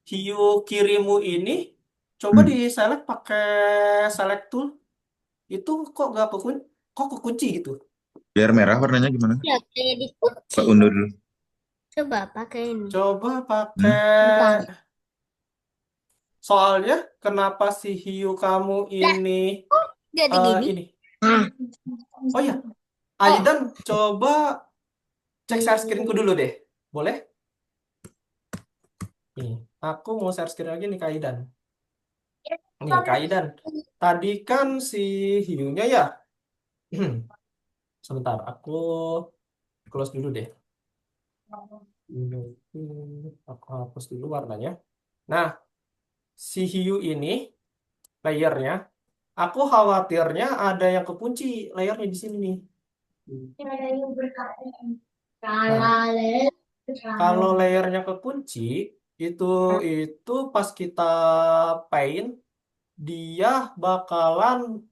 S1: hiu kirimu ini coba di select pakai select tool. Itu kok gak kekunci, kok kekunci gitu.
S4: Biar merah warnanya gimana?
S6: Ya, kayak dikunci.
S4: Pak undur dulu.
S6: Coba pakai ini.
S1: Coba pakai. Soalnya kenapa si hiu kamu ini
S6: Jadi gini.
S1: ini Oh ya, Aidan coba cek share screen-ku dulu deh. Boleh? Nih, aku mau share screen lagi nih Kak Aidan. Nih Kak Aidan, tadi kan si hiunya ya. Sebentar, aku close dulu deh. Aku hapus dulu warnanya. Nah, si hiu ini layernya, aku khawatirnya ada yang kekunci layernya di sini nih. Nah, kalau layernya kekunci, itu pas kita paint, dia bakalan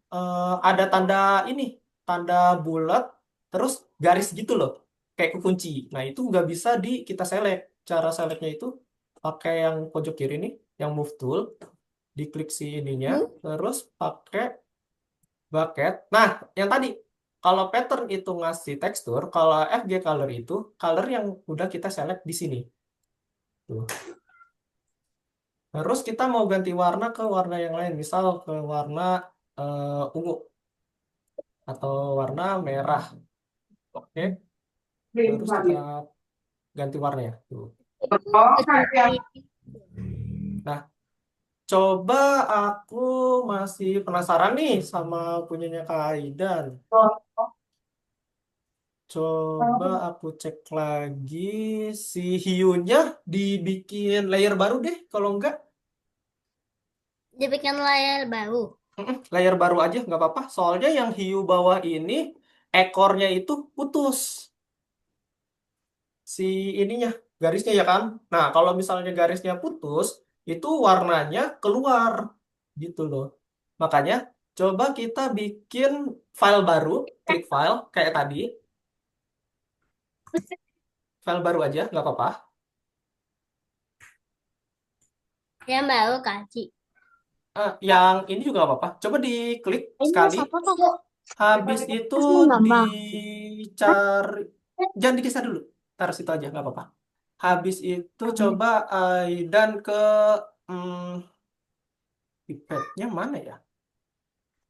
S1: ada tanda ini, tanda bulat, terus garis gitu loh, kayak kekunci. Nah, itu nggak bisa kita select. Cara selectnya itu pakai yang pojok kiri nih, yang move tool, diklik si ininya, terus pakai bucket. Nah, yang tadi, kalau pattern itu ngasih tekstur, kalau FG color itu color yang udah kita select di sini. Tuh. Terus kita mau ganti warna ke warna yang lain, misal ke warna ungu atau warna merah. Oke, terus kita ganti warnanya. Tuh. Nah, coba aku masih penasaran nih sama punyanya Kak Aidan. Coba aku cek lagi si hiunya dibikin layer baru deh. Kalau enggak,
S6: Dibikin layar baru.
S1: layer baru aja nggak apa-apa. Soalnya yang hiu bawah ini ekornya itu putus. Si ininya, garisnya ya kan? Nah, kalau misalnya garisnya putus, itu warnanya keluar gitu loh. Makanya coba kita bikin file baru, klik file kayak tadi. File baru aja, nggak apa-apa.
S6: Yang baru kasih.
S1: Yang ini juga nggak apa-apa. Coba diklik sekali. Habis itu dicari, jangan digeser dulu. Taruh situ aja, nggak apa-apa. Habis itu coba Aidan ke hmm, pipetnya mana ya?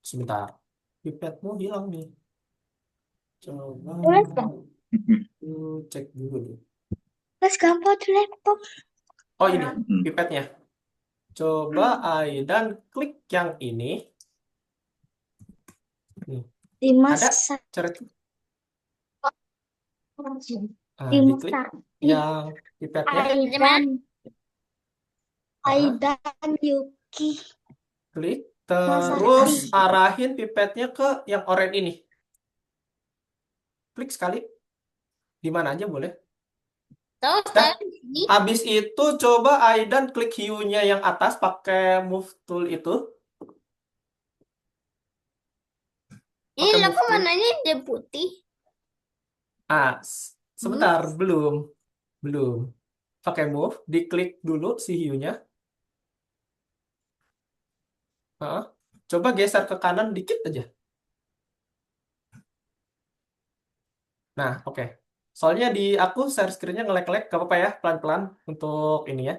S1: Sebentar. Pipetmu hilang nih. Coba aku cek dulu deh.
S3: Mas gampang tuh laptop.
S1: Oh ini, pipetnya. Coba Aidan klik yang ini. Nih, ada
S3: Dimasak.
S1: coret. Diklik
S3: Dimasak.
S1: yang pipetnya.
S3: Aidan.
S1: Ah,
S3: Aidan Yuki.
S1: klik.
S3: Masak.
S1: Terus arahin pipetnya ke yang oranye ini. Klik sekali. Di mana aja boleh.
S6: Terus
S1: Dah.
S6: taruh di sini.
S1: Habis itu coba Aidan klik hiunya yang atas pakai move tool itu.
S6: Ini
S1: Pakai
S6: logo
S1: move tool.
S6: mananya dia putih.
S1: Sebentar, belum. Belum. Pakai move, diklik dulu si hiunya. Coba geser ke kanan dikit aja. Nah, oke. Soalnya di aku share screen-nya nge-lag-lag, gak apa-apa ya, pelan-pelan untuk ini ya.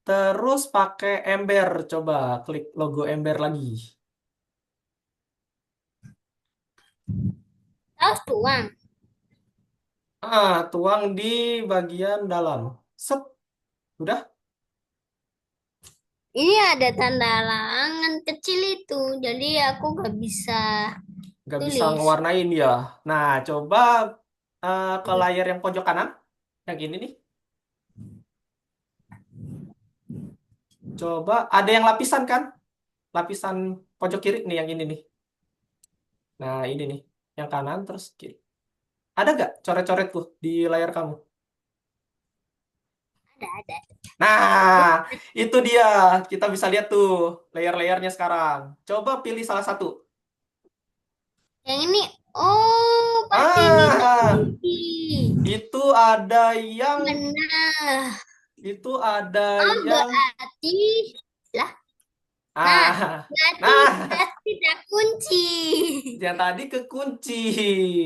S1: Terus pakai ember, coba klik logo ember lagi.
S6: Terus tuang.
S1: Tuang di bagian dalam. Set, udah.
S6: Ini ada tanda larangan kecil itu. Jadi aku gak bisa
S1: Nggak bisa
S6: tulis.
S1: ngewarnain ya. Nah, coba ke layar yang pojok kanan. Yang ini nih. Coba, ada yang lapisan kan? Lapisan pojok kiri nih, yang ini nih. Nah, ini nih. Yang kanan, terus kiri. Ada nggak coret-coretku di layar kamu?
S6: Ada.
S1: Nah, itu dia. Kita bisa lihat tuh layer-layernya sekarang. Coba pilih salah satu.
S6: Yang ini. Oh, pasti ini
S1: Ah,
S6: kunci.
S1: itu ada yang
S6: Benar.
S1: itu ada
S6: Oh,
S1: yang
S6: berarti lah.
S1: ah
S6: Berarti
S1: nah
S6: tidak kunci.
S1: yang tadi kekunci.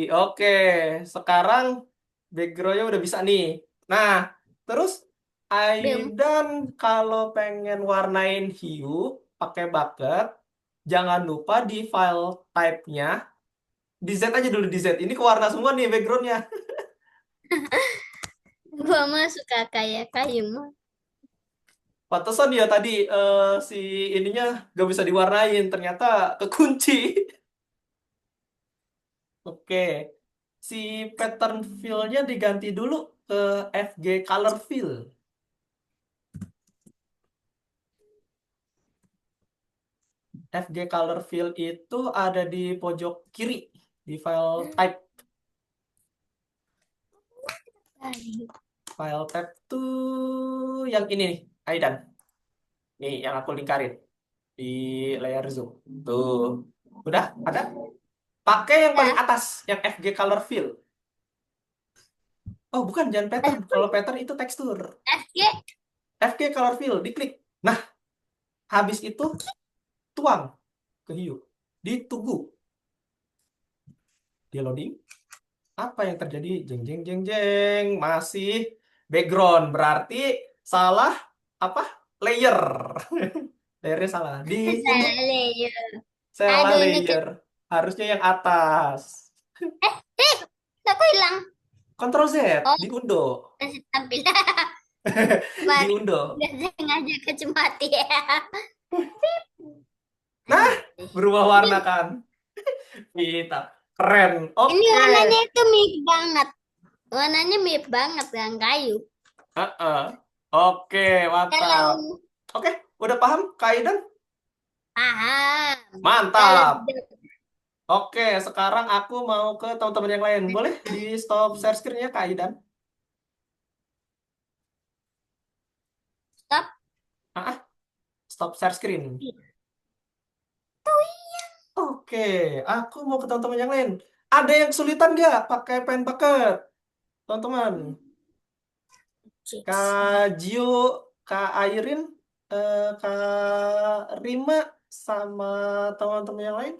S1: Oke, sekarang backgroundnya udah bisa nih. Nah, terus
S6: Belum.
S1: Aidan kalau pengen warnain hiu pakai bucket, jangan lupa di file type-nya Di Z aja dulu di Z. Ini ke warna semua nih backgroundnya.
S6: Gua mah suka kayak kayu mah.
S1: Pantesan ya tadi si ininya gak bisa diwarnain. Ternyata kekunci. Oke. Si pattern fill-nya diganti dulu ke FG color fill. FG color fill itu ada di pojok kiri di file type. File type tuh yang ini nih, Aidan. Nih yang aku lingkarin di layar zoom. Tuh. Udah ada? Pakai yang paling atas, yang FG color fill. Oh, bukan, jangan pattern. Kalau pattern itu tekstur.
S6: FG
S1: FG color fill, diklik. Nah, habis itu tuang ke hiu. Ditunggu. Dia loading. Apa yang terjadi? Jeng jeng jeng jeng. Masih background. Berarti salah apa? Layer. Layernya salah. Diunduh.
S6: salah layer.
S1: Salah
S6: Aduh, ini
S1: layer. Harusnya yang atas.
S6: aku hilang.
S1: Ctrl Z.
S6: Oh,
S1: Diundo.
S6: masih tampil. Baru
S1: Diundo.
S6: nggak sengaja kecemati ya.
S1: Nah, berubah warna kan? Kita keren.
S6: Ini
S1: Oke.
S6: warnanya itu mirip banget. Warnanya mirip banget dengan kayu.
S1: Heeh. Oke, mantap.
S6: Kalau
S1: Oke, udah paham, Kaidan?
S6: paham.
S1: Mantap.
S6: Kalau
S1: Oke, sekarang aku mau ke teman-teman yang lain. Boleh di stop share screen-nya, Kaidan?
S6: stop.
S1: Stop share screen. Oke, aku mau ke teman-teman yang lain. Ada yang kesulitan nggak pakai pen bucket, teman-teman? Kak Gio, Kak Airin, Kak Rima, sama teman-teman yang lain.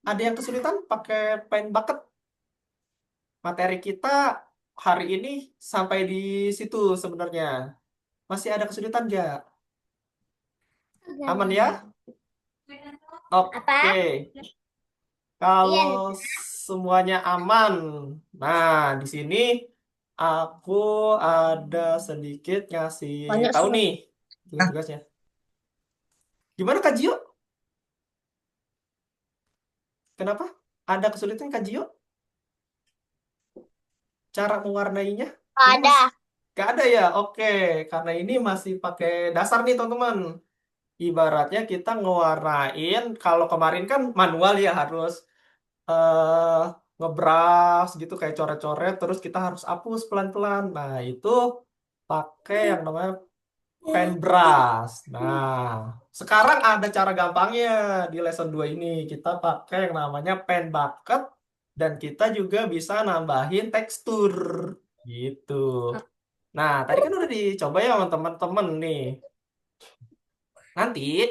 S1: Ada yang kesulitan pakai pen bucket? Materi kita hari ini sampai di situ sebenarnya. Masih ada kesulitan nggak? Aman ya? Oke.
S6: Apa? Iya,
S1: Kalau semuanya aman, nah di sini aku ada sedikit ngasih
S3: Banyak
S1: tahu
S3: surat.
S1: nih tugas-tugasnya. Gimana Kak Gio? Kenapa? Ada kesulitan Kak Gio? Cara mewarnainya? Ini
S6: ada.
S1: Gak ada ya? Oke, karena ini masih pakai dasar nih teman-teman. Ibaratnya kita ngewarnain, kalau kemarin kan manual ya harus eh ngebras gitu kayak coret-coret terus kita harus hapus pelan-pelan. Nah, itu pakai yang namanya pen brush. Nah, sekarang ada cara gampangnya di lesson 2 ini. Kita pakai yang namanya pen bucket dan kita juga bisa nambahin tekstur gitu. Nah, tadi kan udah dicoba ya sama teman-teman nih. Nanti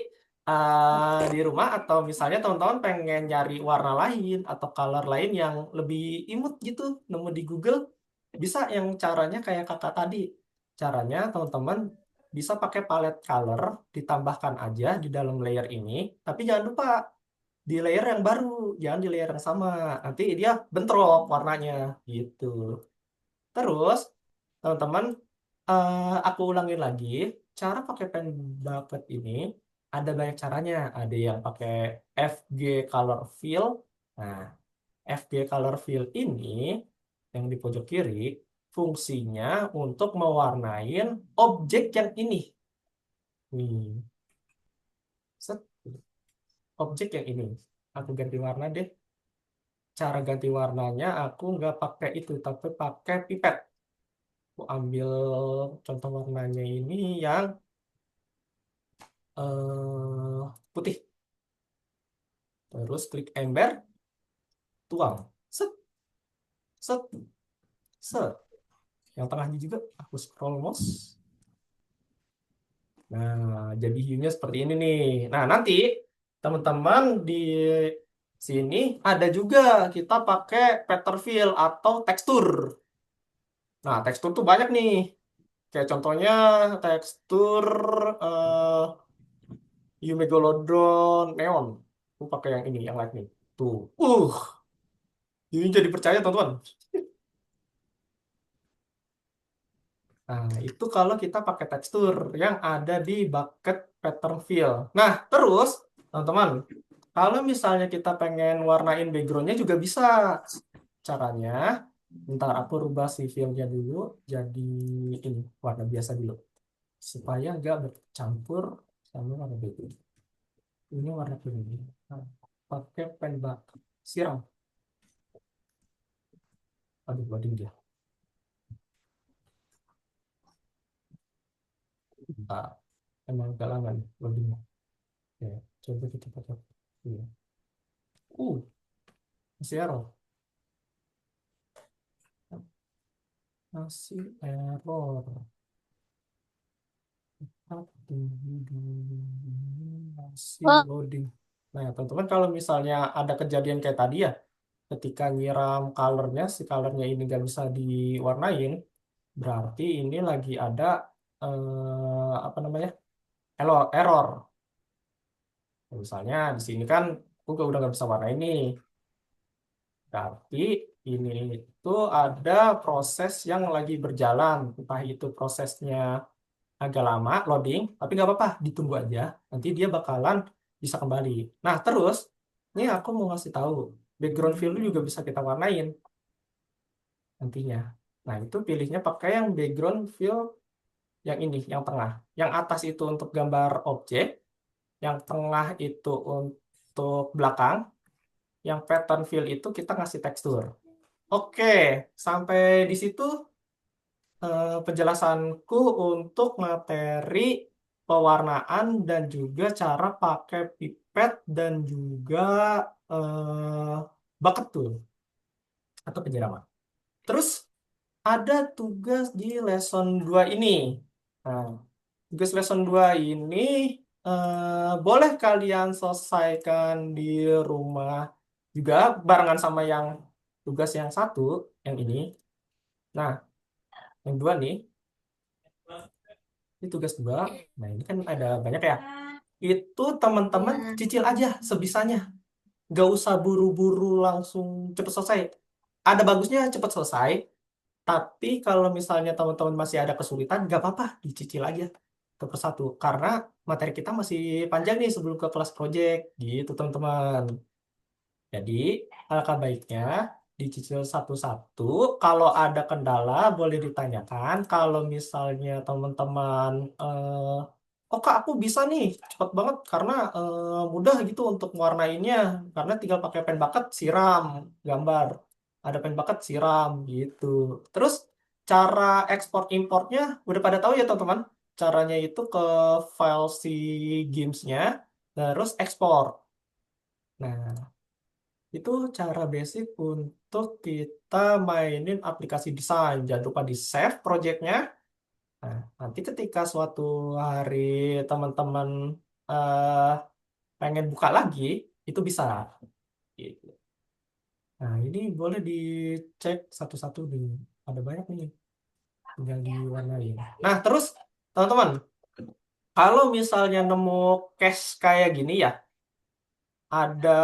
S1: di rumah atau misalnya teman-teman pengen nyari warna lain atau color lain yang lebih imut gitu, nemu di Google, bisa yang caranya kayak kakak tadi. Caranya teman-teman bisa pakai palette color, ditambahkan aja di dalam layer ini, tapi jangan lupa di layer yang baru, jangan di layer yang sama. Nanti dia bentrok warnanya gitu. Terus, teman-teman, aku ulangin lagi, cara pakai pen bucket ini ada banyak caranya. Ada yang pakai FG color fill. Nah, FG color fill ini yang di pojok kiri fungsinya untuk mewarnain objek yang ini. Nih, set, objek yang ini. Aku ganti warna deh. Cara ganti warnanya aku nggak pakai itu, tapi pakai pipet. Aku ambil contoh warnanya ini yang putih. Terus klik ember, tuang. Set, set, set. Yang tengahnya juga aku scroll mouse. Nah, jadi view-nya seperti ini nih. Nah, nanti teman-teman di sini ada juga kita pakai pattern fill atau tekstur. Nah, tekstur tuh banyak nih. Kayak contohnya tekstur Megalodon Neon. Aku pakai yang ini, yang light nih. Tuh. Ini jadi percaya teman-teman. Nah, itu kalau kita pakai tekstur yang ada di bucket pattern fill. Nah, terus teman-teman, kalau misalnya kita pengen warnain backgroundnya juga bisa. Caranya, bentar aku rubah si fillnya dulu jadi ini warna biasa dulu supaya nggak bercampur sama warna background. Ini warna kuning. Nah, pakai pen bucket siram. Aduh, loading dia. Bentar. Emang agak lama nih loadingnya. Oke, coba kita pakai. Iya. Masih error. Masih error. Masih
S6: Oh,
S1: loading. Nah, teman-teman kalau misalnya ada kejadian kayak tadi ya, ketika nyiram colornya, si colornya ini nggak bisa diwarnain, berarti ini lagi ada apa namanya error. Misalnya di sini kan aku udah nggak bisa warnain nih. Tapi ini itu ada proses yang lagi berjalan, entah itu prosesnya agak lama loading, tapi nggak apa-apa, ditunggu aja. Nanti dia bakalan bisa kembali. Nah, terus ini aku mau ngasih tahu, background fill juga bisa kita warnain nantinya. Nah, itu pilihnya pakai yang background fill yang ini, yang tengah. Yang atas itu untuk gambar objek, yang tengah itu untuk belakang, yang pattern fill itu kita ngasih tekstur. Oke, sampai di situ penjelasanku untuk materi pewarnaan dan juga cara pakai pipet dan juga eh, bucket tool atau penyiraman. Terus ada tugas di lesson 2 ini. Nah, tugas lesson 2 ini boleh kalian selesaikan di rumah juga barengan sama yang tugas yang satu, yang ini. Nah, yang dua nih, ini tugas 2. Nah, ini kan ada banyak ya. Itu teman-teman cicil aja sebisanya. Nggak usah buru-buru langsung cepet selesai. Ada bagusnya cepet selesai, tapi kalau misalnya teman-teman masih ada kesulitan, nggak apa-apa, dicicil aja satu persatu. Karena materi kita masih panjang nih sebelum ke kelas project, gitu teman-teman. Jadi, alangkah baiknya dicicil satu-satu. Kalau ada kendala, boleh ditanyakan. Kalau misalnya teman-teman, oh kak, aku bisa nih, cepet banget karena mudah gitu untuk mewarnainnya. Karena tinggal pakai pen bucket, siram gambar. Ada pen bucket, siram gitu. Terus cara ekspor importnya udah pada tahu ya teman-teman. Caranya itu ke file si gamesnya, terus ekspor. Nah, itu cara basic untuk kita mainin aplikasi desain. Jangan lupa di save projectnya. Nah, nanti ketika suatu hari teman-teman eh, pengen buka lagi, itu bisa. Gitu. Nah, ini boleh dicek satu-satu nih. Ada banyak nih yang diwarnain. Nah, terus teman-teman, kalau misalnya nemu case kayak gini ya, ada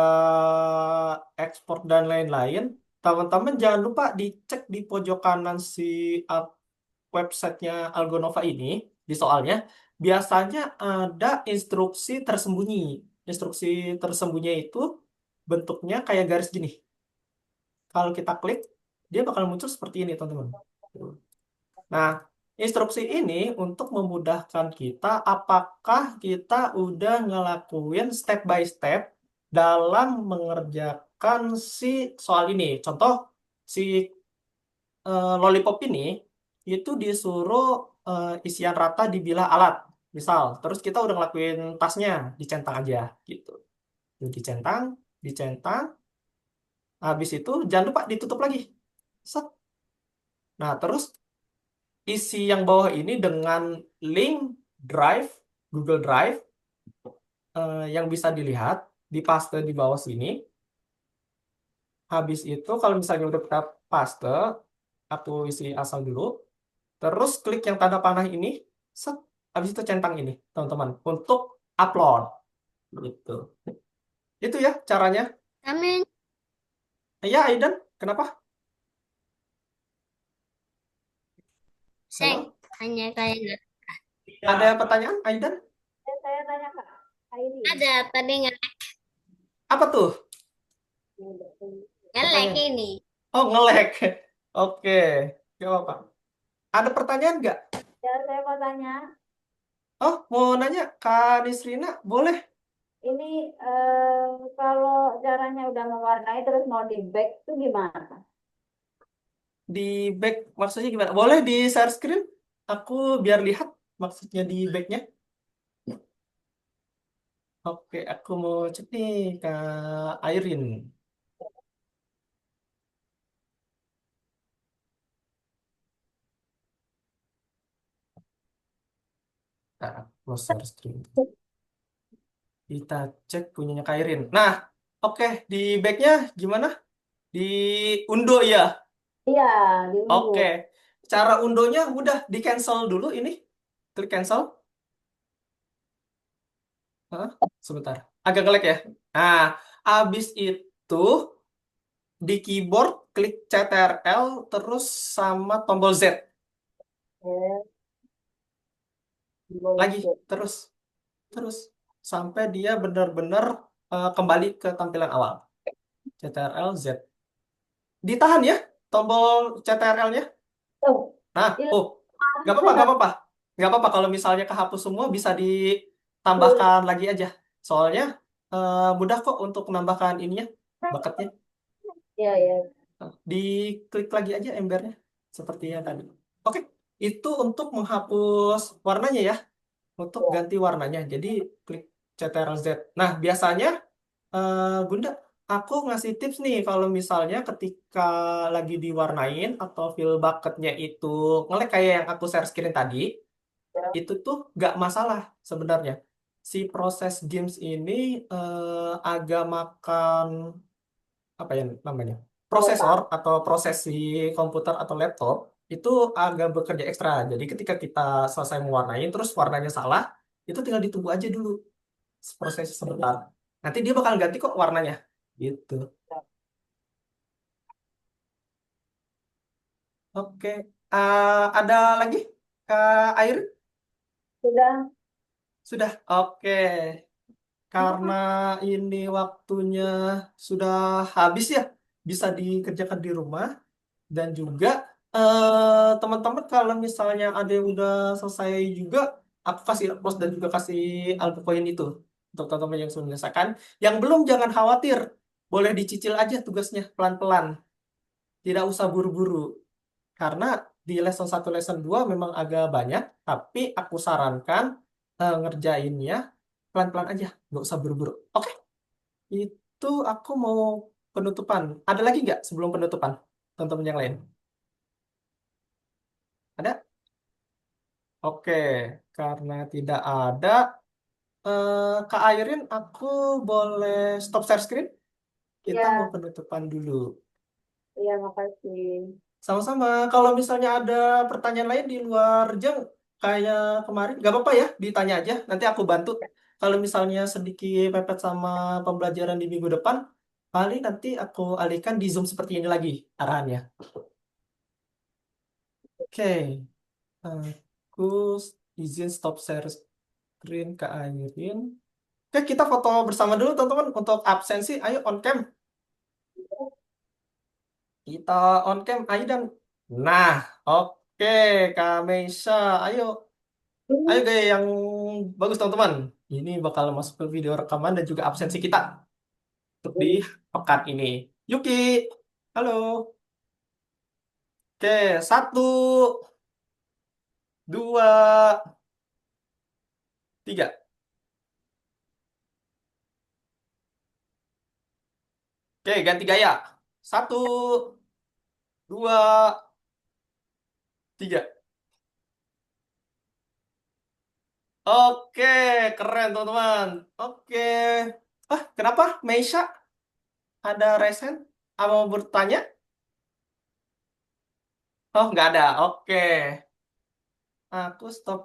S1: ekspor dan lain-lain, teman-teman jangan lupa dicek di pojok kanan si websitenya Algonova ini, di soalnya, biasanya ada instruksi tersembunyi. Instruksi tersembunyi itu bentuknya kayak garis gini. Kalau kita klik, dia bakal muncul seperti ini, teman-teman. Nah, instruksi ini untuk memudahkan kita apakah kita udah ngelakuin step by step dalam mengerjakan si soal ini. Contoh, si lollipop ini itu disuruh isian rata dibilah alat. Misal, terus kita udah ngelakuin tasnya, dicentang aja gitu. Dicentang, dicentang, habis itu jangan lupa ditutup lagi. Set. Nah, terus isi yang bawah ini dengan link Drive, Google Drive yang bisa dilihat di paste di bawah sini. Habis itu kalau misalnya udah kita paste, aku isi asal dulu. Terus klik yang tanda panah ini, set. Habis itu centang ini, teman-teman, untuk upload. Gitu. Itu ya caranya.
S6: Amin.
S1: Ya, Aidan. Kenapa?
S6: Saya
S1: Halo?
S6: hanya kayak
S1: Ada pertanyaan, Aidan?
S7: Saya tanya Kak Airi.
S6: ada tadi
S1: Apa tuh
S6: ngelek
S1: pertanyaan?
S6: ini.
S1: Oh, ngelek. Oke, gak apa-apa. Ada pertanyaan nggak?
S7: Ya, saya mau tanya,
S1: Oh, mau nanya, Kak Nisrina? Boleh.
S7: ini kalau caranya udah mewarnai terus mau di back itu gimana?
S1: Di back maksudnya gimana? Boleh di share screen? Aku biar lihat maksudnya di backnya. Oke, aku mau cek nih Kak Airin. Nah, aku share screen. Kita cek punyanya Kak Airin. Nah, oke, di backnya gimana? Di undo ya.
S7: Iya, diunduh.
S1: Oke, cara undonya mudah. Di cancel dulu ini. Klik cancel. Hah? Sebentar. Agak ngelag ya. Nah, abis itu di keyboard klik CTRL terus sama tombol Z.
S7: Eh,
S1: Lagi
S7: boleh.
S1: terus terus sampai dia benar-benar kembali ke tampilan awal. CTRL Z. Ditahan ya tombol CTRL-nya.
S7: Oh,
S1: Nah,
S7: ini
S1: oh, nggak apa-apa, nggak apa-apa. Nggak apa-apa kalau misalnya kehapus semua bisa ditambahkan lagi aja. Soalnya mudah kok untuk menambahkan ininya, bucketnya.
S7: ya ya.
S1: Diklik lagi aja embernya seperti yang tadi. Oke, itu untuk menghapus warnanya ya, untuk ganti warnanya. Jadi klik Ctrl Z. Nah, biasanya Bunda, aku ngasih tips nih kalau misalnya ketika lagi diwarnain atau fill bucketnya itu ngelek kayak yang aku share screen tadi, itu tuh nggak masalah sebenarnya. Si proses games ini agak makan apa ya namanya prosesor atau prosesi komputer atau laptop itu agak bekerja ekstra. Jadi ketika kita selesai mewarnai terus warnanya salah, itu tinggal ditunggu aja dulu proses sebentar. Nanti dia bakal ganti kok warnanya. Gitu. Oke. Ada lagi? Air?
S7: Sudah.
S1: Sudah. Oke. Karena ini waktunya sudah habis ya, bisa dikerjakan di rumah. Dan juga teman-teman kalau misalnya ada yang udah selesai juga, aku kasih applause dan juga kasih album poin itu untuk teman-teman yang sudah menyelesaikan. Yang belum jangan khawatir, boleh dicicil aja tugasnya pelan-pelan, tidak usah buru-buru. Karena di lesson 1 lesson 2 memang agak banyak, tapi aku sarankan ngerjainnya pelan-pelan aja, nggak usah buru-buru. Oke, itu aku mau penutupan. Ada lagi nggak sebelum penutupan, teman-teman yang lain? Ada? Oke, karena tidak ada, Kak Airin, aku boleh stop share screen? Kita mau
S7: Ya,
S1: penutupan dulu.
S7: ya makasih.
S1: Sama-sama, kalau misalnya ada pertanyaan lain di luar jam, kayak kemarin, nggak apa-apa ya, ditanya aja, nanti aku bantu. Kalau misalnya sedikit mepet sama pembelajaran di minggu depan, paling nanti aku alihkan di Zoom seperti ini lagi arahannya. Oke, aku izin stop share screen Kak Airin. Oke, kita foto bersama dulu teman-teman untuk absensi. Ayo on cam. Kita on cam. Ayo dan. Nah, oke Kak Meisha. Ayo. Ayo gaya yang bagus teman-teman. Ini bakal masuk ke video rekaman dan juga absensi kita untuk di pekan ini. Yuki. Halo. Oke, satu, dua, tiga. Oke, ganti gaya. Satu, dua, tiga. Oke, keren teman-teman. Oke. Kenapa? Meisha ada resen? Mau bertanya? Oh, nggak ada. Oke. Aku stop